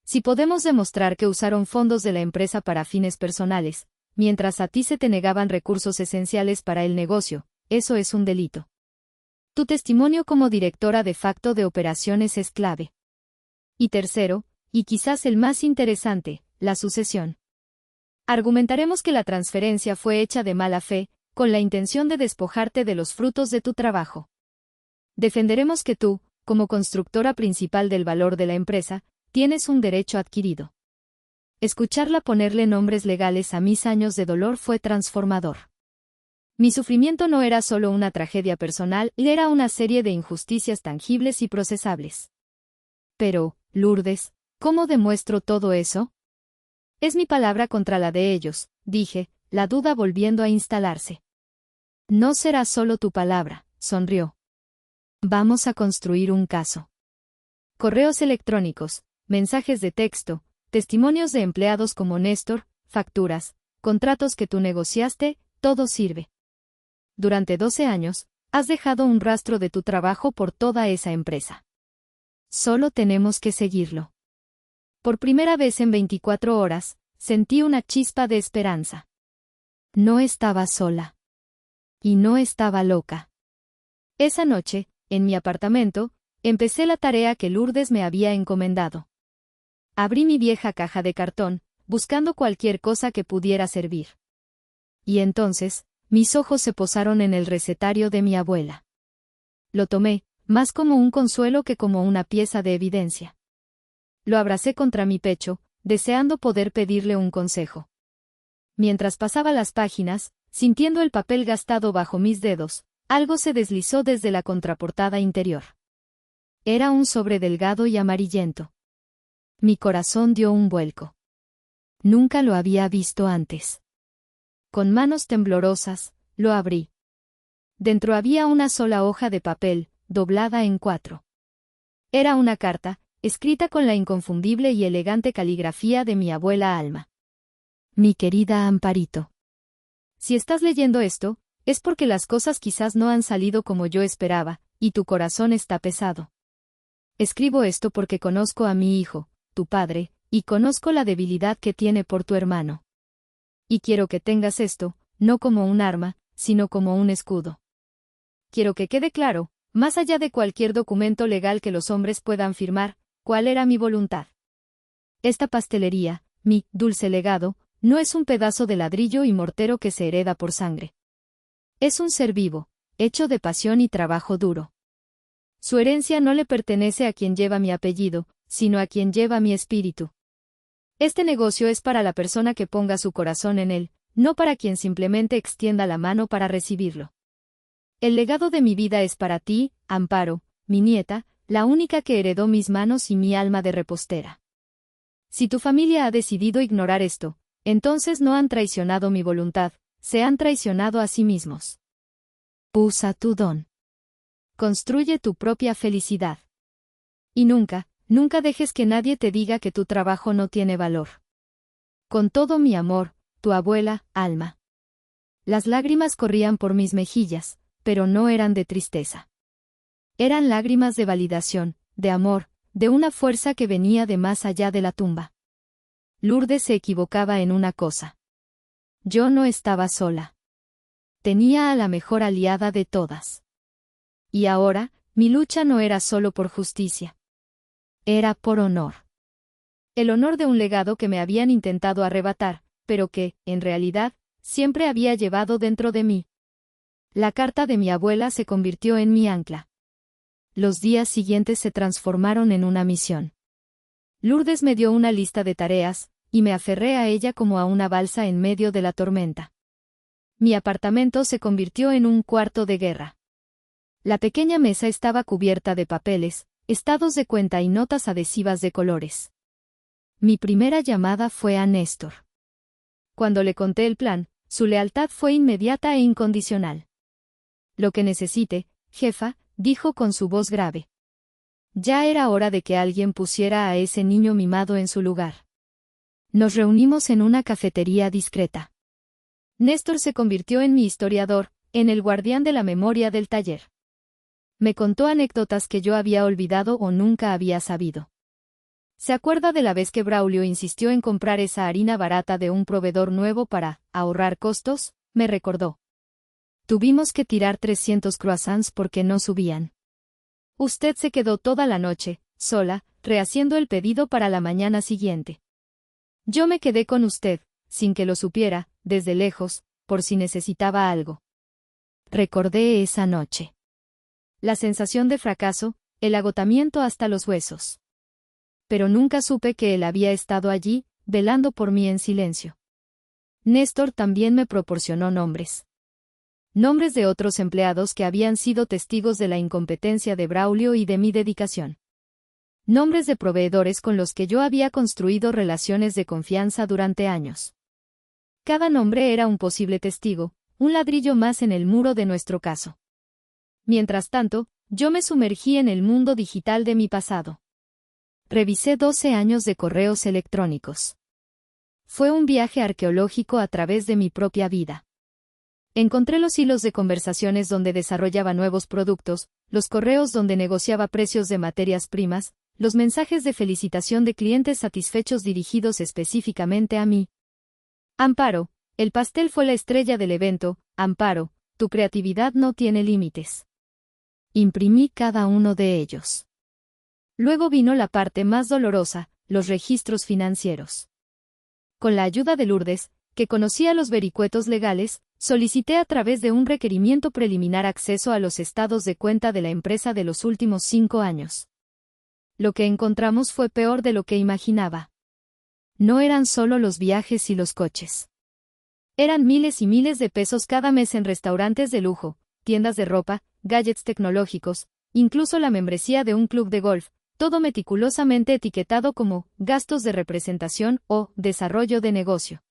Si podemos demostrar que usaron fondos de la empresa para fines personales, mientras a ti se te negaban recursos esenciales para el negocio, eso es un delito. Tu testimonio como directora de facto de operaciones es clave. Y tercero, y quizás el más interesante, la sucesión. Argumentaremos que la transferencia fue hecha de mala fe, con la intención de despojarte de los frutos de tu trabajo. Defenderemos que tú, como constructora principal del valor de la empresa, tienes un derecho adquirido. Escucharla ponerle nombres legales a mis años de dolor fue transformador. Mi sufrimiento no era solo una tragedia personal, era una serie de injusticias tangibles y procesables. Pero, Lourdes, ¿cómo demuestro todo eso? Es mi palabra contra la de ellos, dije, la duda volviendo a instalarse. No será solo tu palabra, sonrió. Vamos a construir un caso. Correos electrónicos, mensajes de texto, testimonios de empleados como Néstor, facturas, contratos que tú negociaste, todo sirve. Durante 12 años, has dejado un rastro de tu trabajo por toda esa empresa. Solo tenemos que seguirlo. Por primera vez en 24 horas, sentí una chispa de esperanza. No estaba sola. Y no estaba loca. Esa noche, en mi apartamento, empecé la tarea que Lourdes me había encomendado. Abrí mi vieja caja de cartón, buscando cualquier cosa que pudiera servir. Y entonces, mis ojos se posaron en el recetario de mi abuela. Lo tomé, más como un consuelo que como una pieza de evidencia. Lo abracé contra mi pecho, deseando poder pedirle un consejo. Mientras pasaba las páginas, sintiendo el papel gastado bajo mis dedos, algo se deslizó desde la contraportada interior. Era un sobre delgado y amarillento. Mi corazón dio un vuelco. Nunca lo había visto antes. Con manos temblorosas, lo abrí. Dentro había una sola hoja de papel, doblada en 4. Era una carta, escrita con la inconfundible y elegante caligrafía de mi abuela Alma. Mi querida Amparito. Si estás leyendo esto, es porque las cosas quizás no han salido como yo esperaba, y tu corazón está pesado. Escribo esto porque conozco a mi hijo, tu padre, y conozco la debilidad que tiene por tu hermano. Y quiero que tengas esto, no como un arma, sino como un escudo. Quiero que quede claro, más allá de cualquier documento legal que los hombres puedan firmar, cuál era mi voluntad. Esta pastelería, mi dulce legado, no es un pedazo de ladrillo y mortero que se hereda por sangre. Es un ser vivo, hecho de pasión y trabajo duro. Su herencia no le pertenece a quien lleva mi apellido, sino a quien lleva mi espíritu. Este negocio es para la persona que ponga su corazón en él, no para quien simplemente extienda la mano para recibirlo. El legado de mi vida es para ti, Amparo, mi nieta, la única que heredó mis manos y mi alma de repostera. Si tu familia ha decidido ignorar esto, entonces no han traicionado mi voluntad, se han traicionado a sí mismos. Usa tu don. Construye tu propia felicidad. Y nunca, nunca dejes que nadie te diga que tu trabajo no tiene valor. Con todo mi amor, tu abuela, Alma. Las lágrimas corrían por mis mejillas, pero no eran de tristeza. Eran lágrimas de validación, de amor, de una fuerza que venía de más allá de la tumba. Lourdes se equivocaba en una cosa. Yo no estaba sola. Tenía a la mejor aliada de todas. Y ahora, mi lucha no era solo por justicia. Era por honor. El honor de un legado que me habían intentado arrebatar, pero que, en realidad, siempre había llevado dentro de mí. La carta de mi abuela se convirtió en mi ancla. Los días siguientes se transformaron en una misión. Lourdes me dio una lista de tareas, y me aferré a ella como a una balsa en medio de la tormenta. Mi apartamento se convirtió en un cuarto de guerra. La pequeña mesa estaba cubierta de papeles, estados de cuenta y notas adhesivas de colores. Mi primera llamada fue a Néstor. Cuando le conté el plan, su lealtad fue inmediata e incondicional. Lo que necesite, jefa, dijo con su voz grave. Ya era hora de que alguien pusiera a ese niño mimado en su lugar. Nos reunimos en una cafetería discreta. Néstor se convirtió en mi historiador, en el guardián de la memoria del taller. Me contó anécdotas que yo había olvidado o nunca había sabido. ¿Se acuerda de la vez que Braulio insistió en comprar esa harina barata de un proveedor nuevo para ahorrar costos? Me recordó. Tuvimos que tirar 300 croissants porque no subían. Usted se quedó toda la noche, sola, rehaciendo el pedido para la mañana siguiente. Yo me quedé con usted, sin que lo supiera, desde lejos, por si necesitaba algo. Recordé esa noche. La sensación de fracaso, el agotamiento hasta los huesos. Pero nunca supe que él había estado allí, velando por mí en silencio. Néstor también me proporcionó nombres. Nombres de otros empleados que habían sido testigos de la incompetencia de Braulio y de mi dedicación. Nombres de proveedores con los que yo había construido relaciones de confianza durante años. Cada nombre era un posible testigo, un ladrillo más en el muro de nuestro caso. Mientras tanto, yo me sumergí en el mundo digital de mi pasado. Revisé 12 años de correos electrónicos. Fue un viaje arqueológico a través de mi propia vida. Encontré los hilos de conversaciones donde desarrollaba nuevos productos, los correos donde negociaba precios de materias primas, los mensajes de felicitación de clientes satisfechos dirigidos específicamente a mí, Amparo, el pastel fue la estrella del evento. Amparo, tu creatividad no tiene límites. Imprimí cada uno de ellos. Luego vino la parte más dolorosa, los registros financieros. Con la ayuda de Lourdes, que conocía los vericuetos legales, solicité a través de un requerimiento preliminar acceso a los estados de cuenta de la empresa de los últimos 5 años. Lo que encontramos fue peor de lo que imaginaba. No eran solo los viajes y los coches. Eran miles y miles de pesos cada mes en restaurantes de lujo, tiendas de ropa, gadgets tecnológicos, incluso la membresía de un club de golf, todo meticulosamente etiquetado como gastos de representación o desarrollo de negocio.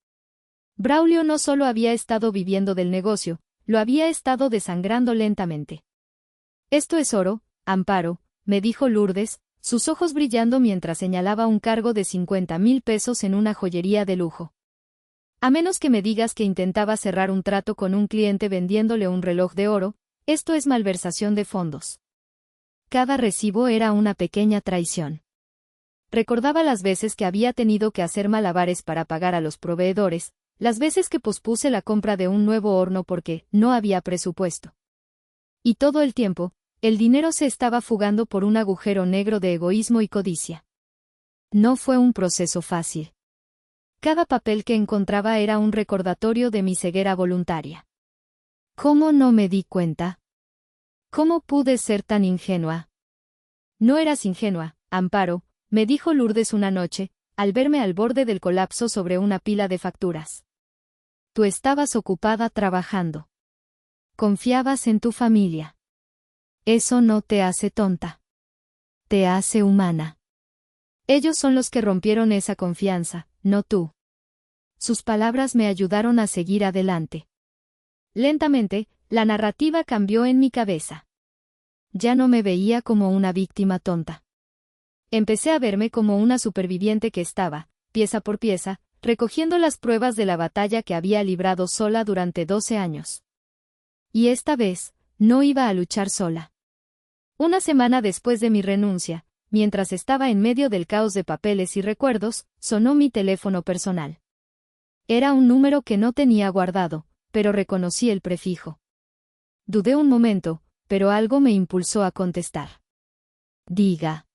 Braulio no solo había estado viviendo del negocio, lo había estado desangrando lentamente. Esto es oro, Amparo, me dijo Lourdes, sus ojos brillando mientras señalaba un cargo de 50,000 pesos en una joyería de lujo. A menos que me digas que intentaba cerrar un trato con un cliente vendiéndole un reloj de oro, esto es malversación de fondos. Cada recibo era una pequeña traición. Recordaba las veces que había tenido que hacer malabares para pagar a los proveedores, las veces que pospuse la compra de un nuevo horno porque no había presupuesto. Y todo el tiempo, el dinero se estaba fugando por un agujero negro de egoísmo y codicia. No fue un proceso fácil. Cada papel que encontraba era un recordatorio de mi ceguera voluntaria. ¿Cómo no me di cuenta? ¿Cómo pude ser tan ingenua? No eras ingenua, Amparo, me dijo Lourdes una noche, al verme al borde del colapso sobre una pila de facturas. Tú estabas ocupada trabajando. Confiabas en tu familia. Eso no te hace tonta. Te hace humana. Ellos son los que rompieron esa confianza, no tú. Sus palabras me ayudaron a seguir adelante. Lentamente, la narrativa cambió en mi cabeza. Ya no me veía como una víctima tonta. Empecé a verme como una superviviente que estaba, pieza por pieza, recogiendo las pruebas de la batalla que había librado sola durante 12 años. Y esta vez, no iba a luchar sola. Una semana después de mi renuncia, mientras estaba en medio del caos de papeles y recuerdos, sonó mi teléfono personal. Era un número que no tenía guardado, pero reconocí el prefijo. Dudé un momento, pero algo me impulsó a contestar. Diga.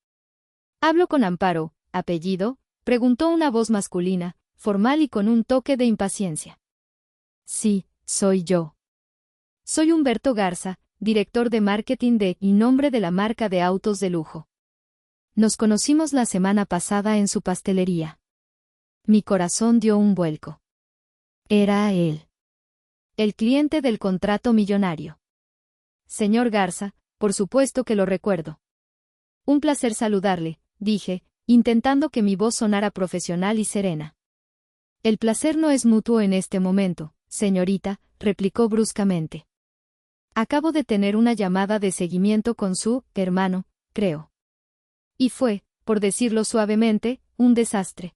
¿Hablo con Amparo, apellido? Preguntó una voz masculina, formal y con un toque de impaciencia. Sí, soy yo. Soy Humberto Garza, director de marketing y nombre de la marca de autos de lujo. Nos conocimos la semana pasada en su pastelería. Mi corazón dio un vuelco. Era él. El cliente del contrato millonario. Señor Garza, por supuesto que lo recuerdo. Un placer saludarle, dije, intentando que mi voz sonara profesional y serena. El placer no es mutuo en este momento, señorita, replicó bruscamente. Acabo de tener una llamada de seguimiento con su hermano, creo. Y fue, por decirlo suavemente, un desastre.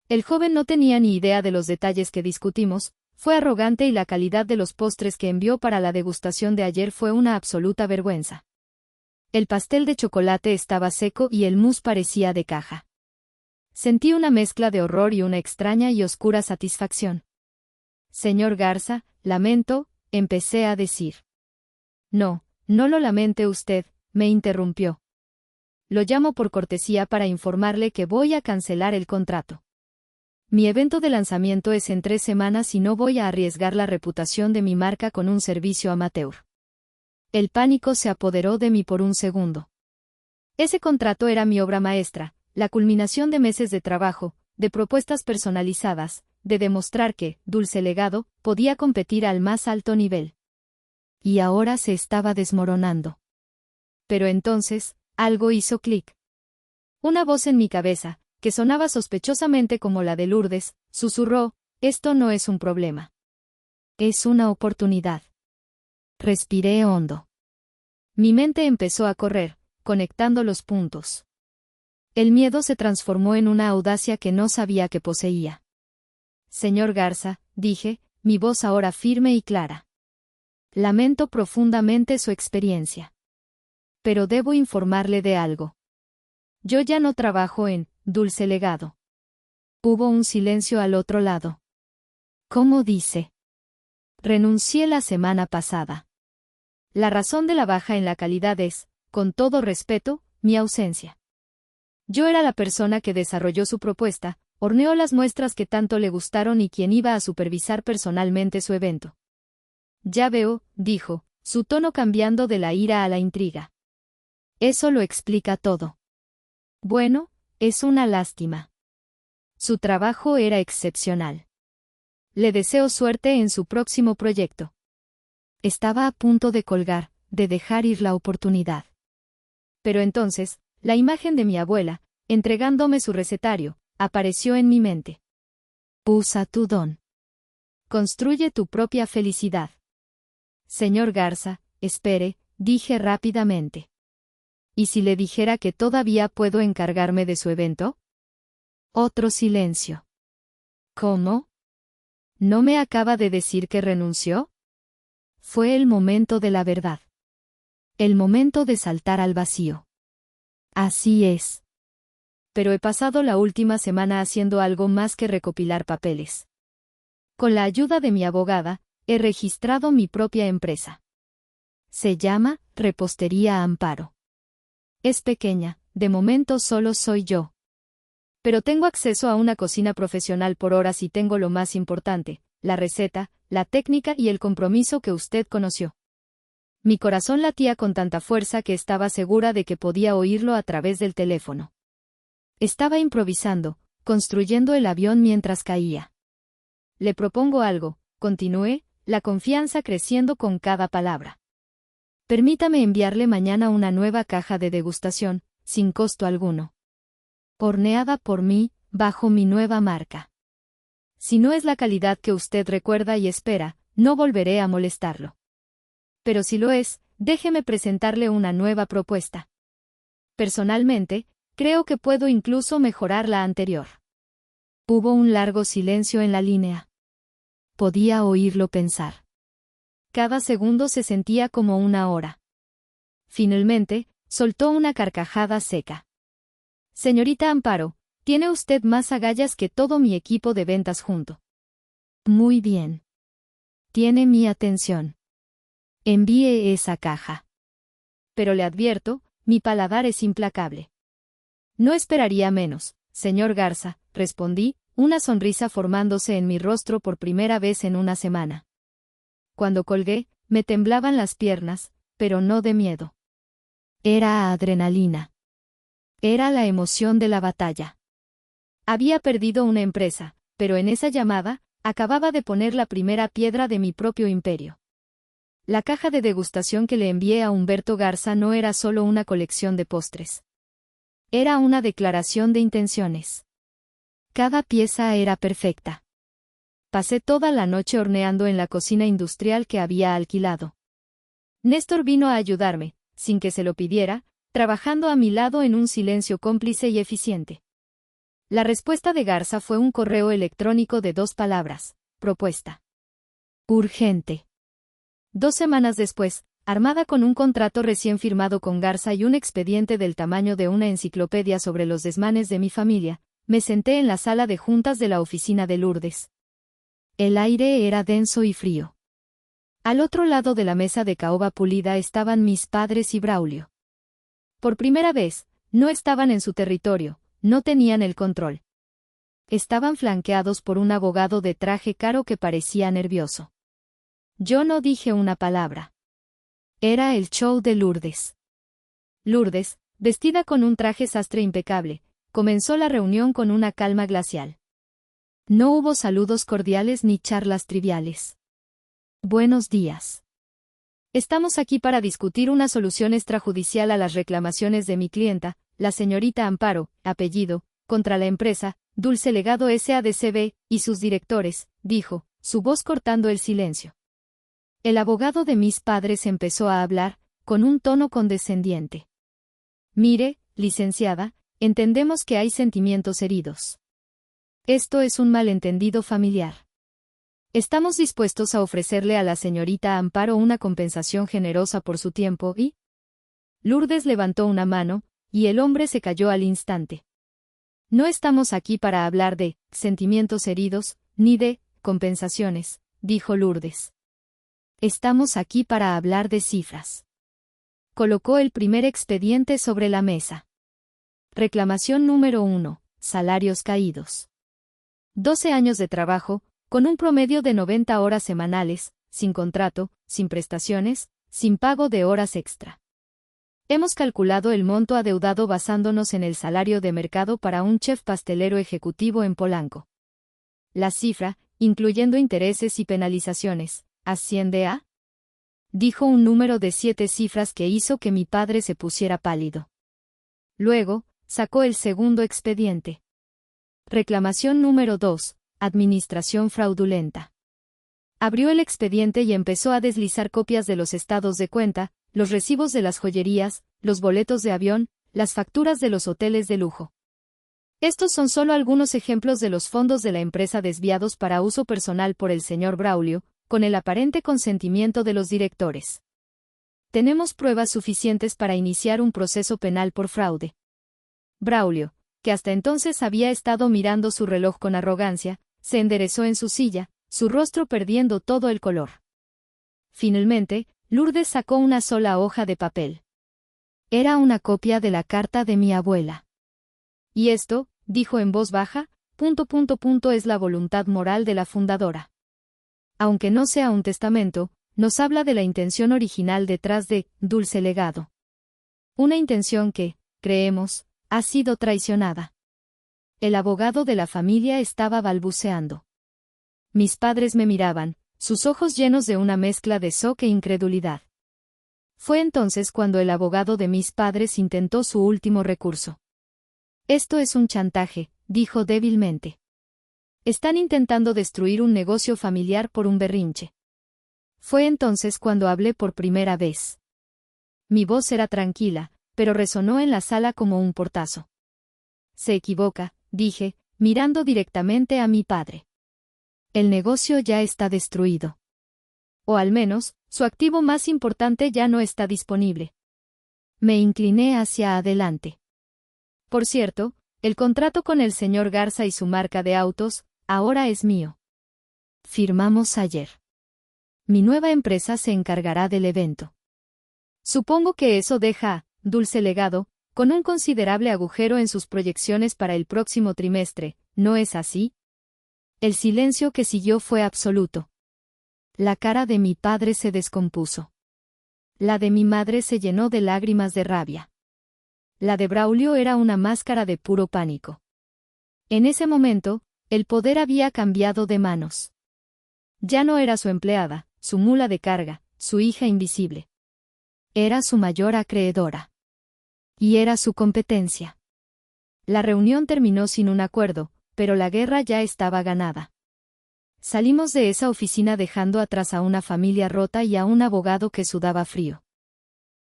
El joven no tenía ni idea de los detalles que discutimos, fue arrogante y la calidad de los postres que envió para la degustación de ayer fue una absoluta vergüenza. El pastel de chocolate estaba seco y el mousse parecía de caja. Sentí una mezcla de horror y una extraña y oscura satisfacción. Señor Garza, lamento, empecé a decir. No, no lo lamente usted, me interrumpió. Lo llamo por cortesía para informarle que voy a cancelar el contrato. Mi evento de lanzamiento es en 3 semanas y no voy a arriesgar la reputación de mi marca con un servicio amateur. El pánico se apoderó de mí por un segundo. Ese contrato era mi obra maestra, la culminación de meses de trabajo, de propuestas personalizadas, de demostrar que, Dulce Legado, podía competir al más alto nivel. Y ahora se estaba desmoronando. Pero entonces, algo hizo clic. Una voz en mi cabeza, que sonaba sospechosamente como la de Lourdes, susurró, esto no es un problema. Es una oportunidad. Respiré hondo. Mi mente empezó a correr, conectando los puntos. El miedo se transformó en una audacia que no sabía que poseía. Señor Garza, dije, mi voz ahora firme y clara. Lamento profundamente su experiencia. Pero debo informarle de algo. Yo ya no trabajo en Dulce Legado. Hubo un silencio al otro lado. ¿Cómo dice? Renuncié la semana pasada. La razón de la baja en la calidad es, con todo respeto, mi ausencia. Yo era la persona que desarrolló su propuesta, horneó las muestras que tanto le gustaron y quien iba a supervisar personalmente su evento. Ya veo, dijo, su tono cambiando de la ira a la intriga. Eso lo explica todo. Bueno, es una lástima. Su trabajo era excepcional. Le deseo suerte en su próximo proyecto. Estaba a punto de colgar, de dejar ir la oportunidad. Pero entonces, la imagen de mi abuela, entregándome su recetario, apareció en mi mente. Usa tu don. Construye tu propia felicidad. Señor Garza, espere, dije rápidamente. ¿Y si le dijera que todavía puedo encargarme de su evento? Otro silencio. ¿Cómo? ¿No me acaba de decir que renunció? Fue el momento de la verdad. El momento de saltar al vacío. Así es. Pero he pasado la última semana haciendo algo más que recopilar papeles. Con la ayuda de mi abogada, he registrado mi propia empresa. Se llama Repostería Amparo. Es pequeña, de momento solo soy yo. Pero tengo acceso a una cocina profesional por horas y tengo lo más importante, la receta, la técnica y el compromiso que usted conoció. Mi corazón latía con tanta fuerza que estaba segura de que podía oírlo a través del teléfono. Estaba improvisando, construyendo el avión mientras caía. Le propongo algo, continué, la confianza creciendo con cada palabra. Permítame enviarle mañana una nueva caja de degustación, sin costo alguno. Horneada por mí, bajo mi nueva marca. Si no es la calidad que usted recuerda y espera, no volveré a molestarlo. Pero si lo es, déjeme presentarle una nueva propuesta. Personalmente, creo que puedo incluso mejorar la anterior. Hubo un largo silencio en la línea. Podía oírlo pensar. Cada segundo se sentía como una hora. Finalmente, soltó una carcajada seca. Señorita Amparo, tiene usted más agallas que todo mi equipo de ventas junto. Muy bien. Tiene mi atención. Envíe esa caja. Pero le advierto, mi paladar es implacable. No esperaría menos, señor Garza, respondí, una sonrisa formándose en mi rostro por primera vez en una semana. Cuando colgué, me temblaban las piernas, pero no de miedo. Era adrenalina. Era la emoción de la batalla. Había perdido una empresa, pero en esa llamada, acababa de poner la primera piedra de mi propio imperio. La caja de degustación que le envié a Humberto Garza no era solo una colección de postres. Era una declaración de intenciones. Cada pieza era perfecta. Pasé toda la noche horneando en la cocina industrial que había alquilado. Néstor vino a ayudarme, sin que se lo pidiera, trabajando a mi lado en un silencio cómplice y eficiente. La respuesta de Garza fue un correo electrónico de 2 palabras, propuesta. Urgente. 2 semanas después, armada con un contrato recién firmado con Garza y un expediente del tamaño de una enciclopedia sobre los desmanes de mi familia, me senté en la sala de juntas de la oficina de Lourdes. El aire era denso y frío. Al otro lado de la mesa de caoba pulida estaban mis padres y Braulio. Por primera vez, no estaban en su territorio, no tenían el control. Estaban flanqueados por un abogado de traje caro que parecía nervioso. Yo no dije una palabra. Era el show de Lourdes. Lourdes, vestida con un traje sastre impecable, comenzó la reunión con una calma glacial. No hubo saludos cordiales ni charlas triviales. Buenos días. Estamos aquí para discutir una solución extrajudicial a las reclamaciones de mi clienta, la señorita Amparo, apellido, contra la empresa, Dulce Legado S.A.D.C.B., y sus directores, dijo, su voz cortando el silencio. El abogado de mis padres empezó a hablar, con un tono condescendiente. Mire, licenciada, entendemos que hay sentimientos heridos. Esto es un malentendido familiar. Estamos dispuestos a ofrecerle a la señorita Amparo una compensación generosa por su tiempo y... Lourdes levantó una mano, y el hombre se calló al instante. No estamos aquí para hablar de sentimientos heridos, ni de Compensaciones, dijo Lourdes. Estamos aquí para hablar de cifras. Colocó el primer expediente sobre la mesa. Reclamación número 1. Salarios caídos. 12 años de trabajo, con un promedio de 90 horas semanales, sin contrato, sin prestaciones, sin pago de horas extra. Hemos calculado el monto adeudado basándonos en el salario de mercado para un chef pastelero ejecutivo en Polanco. La cifra, incluyendo intereses y penalizaciones, asciende a... Dijo un número de 7 cifras que hizo que mi padre se pusiera pálido. Luego, sacó el segundo expediente. Reclamación número 2. Administración fraudulenta. Abrió el expediente y empezó a deslizar copias de los estados de cuenta, los recibos de las joyerías, los boletos de avión, las facturas de los hoteles de lujo. Estos son solo algunos ejemplos de los fondos de la empresa desviados para uso personal por el señor Braulio, con el aparente consentimiento de los directores. Tenemos pruebas suficientes para iniciar un proceso penal por fraude. Braulio, que hasta entonces había estado mirando su reloj con arrogancia, se enderezó en su silla, su rostro perdiendo todo el color. Finalmente, Lourdes sacó una sola hoja de papel. Era una copia de la carta de mi abuela. Y esto, dijo en voz baja, es la voluntad moral de la fundadora. Aunque no sea un testamento, nos habla de la intención original detrás de Dulce Legado. Una intención que, creemos, ha sido traicionada. El abogado de la familia estaba balbuceando. Mis padres me miraban, sus ojos llenos de una mezcla de shock e incredulidad. Fue entonces cuando el abogado de mis padres intentó su último recurso. Esto es un chantaje, dijo débilmente. Están intentando destruir un negocio familiar por un berrinche. Fue entonces cuando hablé por primera vez. Mi voz era tranquila, pero resonó en la sala como un portazo. Se equivoca, dije, mirando directamente a mi padre. El negocio ya está destruido. O al menos, su activo más importante ya no está disponible. Me incliné hacia adelante. Por cierto, el contrato con el señor Garza y su marca de autos, ahora es mío. Firmamos ayer. Mi nueva empresa se encargará del evento. Supongo que eso deja, Dulce Legado, con un considerable agujero en sus proyecciones para el próximo trimestre, ¿no es así? El silencio que siguió fue absoluto. La cara de mi padre se descompuso. La de mi madre se llenó de lágrimas de rabia. La de Braulio era una máscara de puro pánico. En ese momento, el poder había cambiado de manos. Ya no era su empleada, su mula de carga, su hija invisible. Era su mayor acreedora. Y era su competencia. La reunión terminó sin un acuerdo, pero la guerra ya estaba ganada. Salimos de esa oficina dejando atrás a una familia rota y a un abogado que sudaba frío.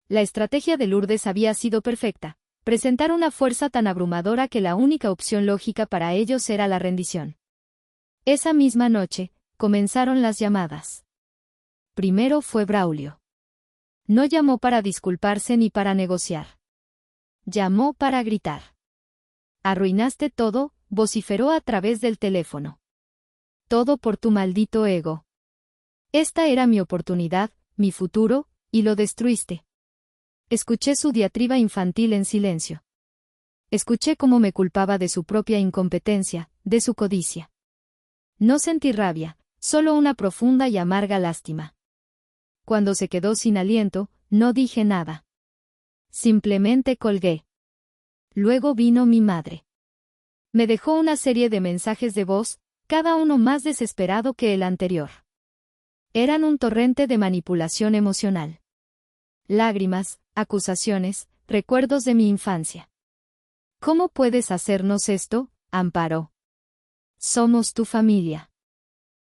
La estrategia de Lourdes había sido perfecta, presentar una fuerza tan abrumadora que la única opción lógica para ellos era la rendición. Esa misma noche, comenzaron las llamadas. Primero fue Braulio. No llamó para disculparse ni para negociar. Llamó para gritar. Arruinaste todo, vociferó a través del teléfono. Todo por tu maldito ego. Esta era mi oportunidad, mi futuro, y lo destruiste. Escuché su diatriba infantil en silencio. Escuché cómo me culpaba de su propia incompetencia, de su codicia. No sentí rabia, solo una profunda y amarga lástima. Cuando se quedó sin aliento, no dije nada. Simplemente colgué. Luego vino mi madre. Me dejó una serie de mensajes de voz, cada uno más desesperado que el anterior. Eran un torrente de manipulación emocional. Lágrimas, acusaciones, recuerdos de mi infancia. ¿Cómo puedes hacernos esto, Amparo? Somos tu familia.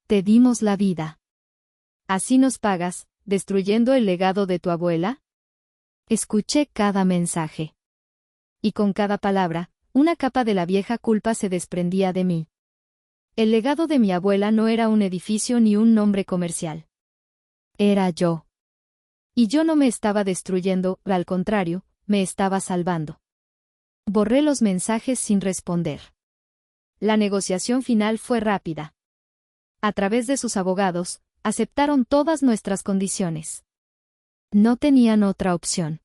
Te dimos la vida. ¿Así nos pagas, destruyendo el legado de tu abuela? Escuché cada mensaje. Y con cada palabra, una capa de la vieja culpa se desprendía de mí. El legado de mi abuela no era un edificio ni un nombre comercial. Era yo. Y yo no me estaba destruyendo, al contrario, me estaba salvando. Borré los mensajes sin responder. La negociación final fue rápida. a través de sus abogados, aceptaron todas nuestras condiciones. No tenían otra opción.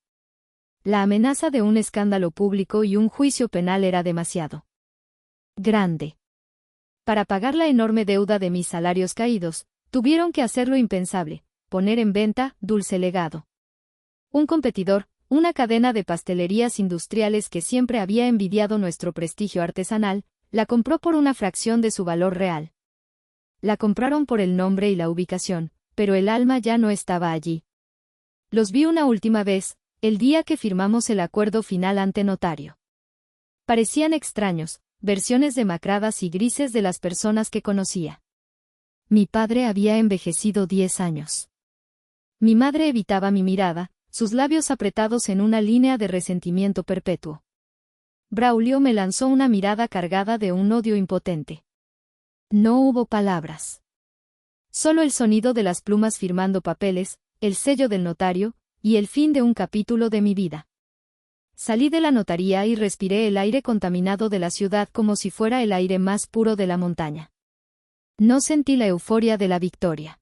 La amenaza de un escándalo público y un juicio penal era demasiado grande. Para pagar la enorme deuda de mis salarios caídos, tuvieron que hacer lo impensable, poner en venta Dulce Legado. Un competidor, una cadena de pastelerías industriales que siempre había envidiado nuestro prestigio artesanal, la compró por una fracción de su valor real. La compraron por el nombre y la ubicación, pero el alma ya no estaba allí. Los vi una última vez, el día que firmamos el acuerdo final ante notario. Parecían extraños, versiones demacradas y grises de las personas que conocía. Mi padre había envejecido 10 años. Mi madre evitaba mi mirada, sus labios apretados en una línea de resentimiento perpetuo. Braulio me lanzó una mirada cargada de un odio impotente. No hubo palabras. Solo el sonido de las plumas firmando papeles, el sello del notario, y el fin de un capítulo de mi vida. Salí de la notaría y respiré el aire contaminado de la ciudad como si fuera el aire más puro de la montaña. No sentí la euforia de la victoria.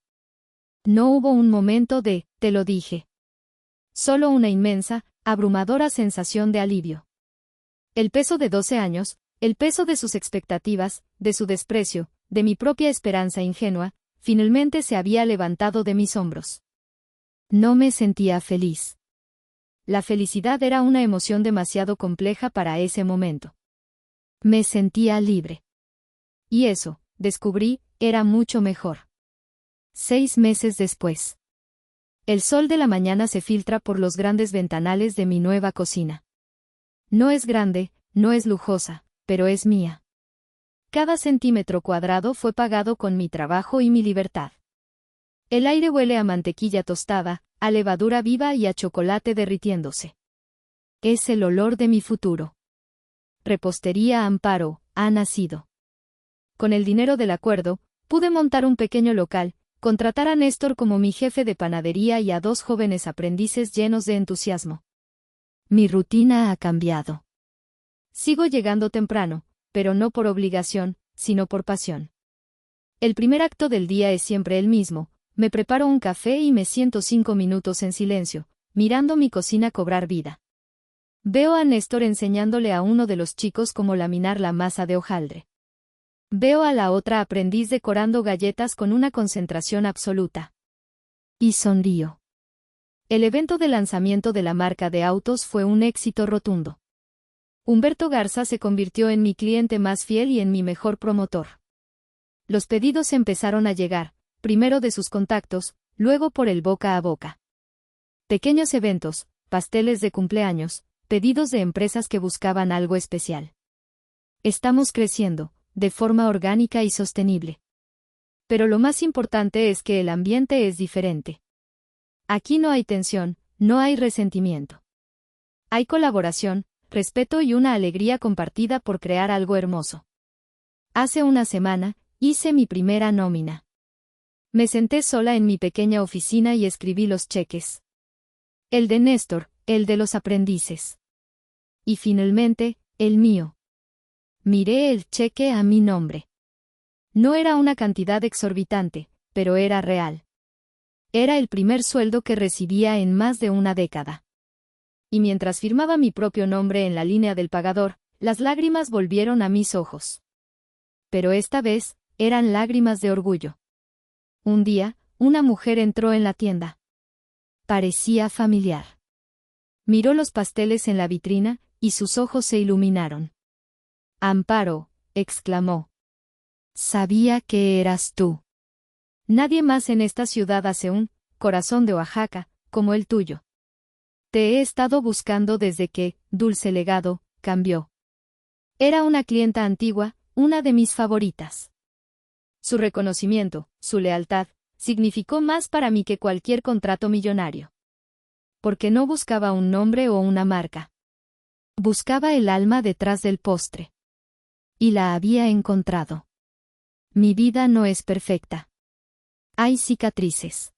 No hubo un momento de, te lo dije. Solo una inmensa, abrumadora sensación de alivio. El peso de 12 años, el peso de sus expectativas, de su desprecio, de mi propia esperanza ingenua, finalmente se había levantado de mis hombros. No me sentía feliz. La felicidad era una emoción demasiado compleja para ese momento. Me sentía libre. Y eso, descubrí, era mucho mejor. 6 meses después. El sol de la mañana se filtra por los grandes ventanales de mi nueva cocina. No es grande, no es lujosa, pero es mía. Cada centímetro cuadrado fue pagado con mi trabajo y mi libertad. El aire huele a mantequilla tostada, a levadura viva y a chocolate derritiéndose. Es el olor de mi futuro. Repostería Amparo, ha nacido. Con el dinero del acuerdo, pude montar un pequeño local, contratar a Néstor como mi jefe de panadería y a 2 jóvenes aprendices llenos de entusiasmo. Mi rutina ha cambiado. Sigo llegando temprano, pero no por obligación, sino por pasión. El primer acto del día es siempre el mismo, me preparo un café y me siento 5 minutos en silencio, mirando mi cocina cobrar vida. Veo a Néstor enseñándole a uno de los chicos cómo laminar la masa de hojaldre. Veo a la otra aprendiz decorando galletas con una concentración absoluta. Y sonrío. El evento de lanzamiento de la marca de autos fue un éxito rotundo. Humberto Garza se convirtió en mi cliente más fiel y en mi mejor promotor. Los pedidos empezaron a llegar, primero de sus contactos, luego por el boca a boca. Pequeños eventos, pasteles de cumpleaños, pedidos de empresas que buscaban algo especial. Estamos creciendo, de forma orgánica y sostenible. Pero lo más importante es que el ambiente es diferente. Aquí no hay tensión, no hay resentimiento. Hay colaboración, respeto y una alegría compartida por crear algo hermoso. Hace una semana, hice mi primera nómina. Me senté sola en mi pequeña oficina y escribí los cheques. El de Néstor, el de los aprendices. Y finalmente, el mío. Miré el cheque a mi nombre. No era una cantidad exorbitante, pero era real. Era el primer sueldo que recibía en más de una década. Y mientras firmaba mi propio nombre en la línea del pagador, las lágrimas volvieron a mis ojos. Pero esta vez, eran lágrimas de orgullo. Un día, una mujer entró en la tienda. Parecía familiar. Miró los pasteles en la vitrina, y sus ojos se iluminaron. Amparo, exclamó. Sabía que eras tú. Nadie más en esta ciudad hace un corazón de Oaxaca, como el tuyo. Te he estado buscando desde que, Dulce Legado, cambió. Era una clienta antigua, una de mis favoritas. Su reconocimiento, su lealtad, significó más para mí que cualquier contrato millonario. Porque no buscaba un nombre o una marca. Buscaba el alma detrás del postre. Y la había encontrado. Mi vida no es perfecta. Hay cicatrices.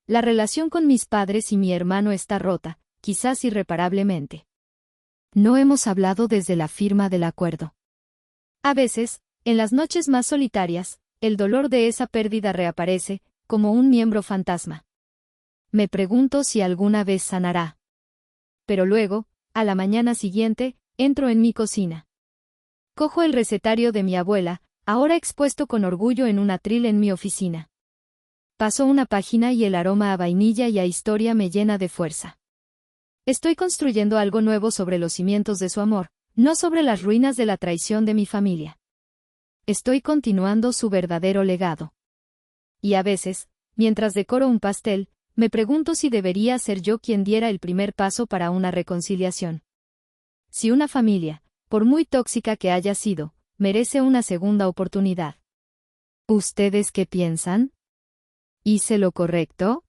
La relación con mis padres y mi hermano está rota, quizás irreparablemente. No hemos hablado desde la firma del acuerdo. A veces, en las noches más solitarias, el dolor de esa pérdida reaparece, como un miembro fantasma. Me pregunto si alguna vez sanará. Pero luego, a la mañana siguiente, entro en mi cocina. Cojo el recetario de mi abuela, ahora expuesto con orgullo en un atril en mi oficina. Paso una página y el aroma a vainilla y a historia me llena de fuerza. Estoy construyendo algo nuevo sobre los cimientos de su amor, no sobre las ruinas de la traición de mi familia. Estoy continuando su verdadero legado. Y a veces, mientras decoro un pastel, me pregunto si debería ser yo quien diera el primer paso para una reconciliación. Si una familia, por muy tóxica que haya sido, merece una segunda oportunidad. ¿Ustedes qué piensan? ¿Hice lo correcto?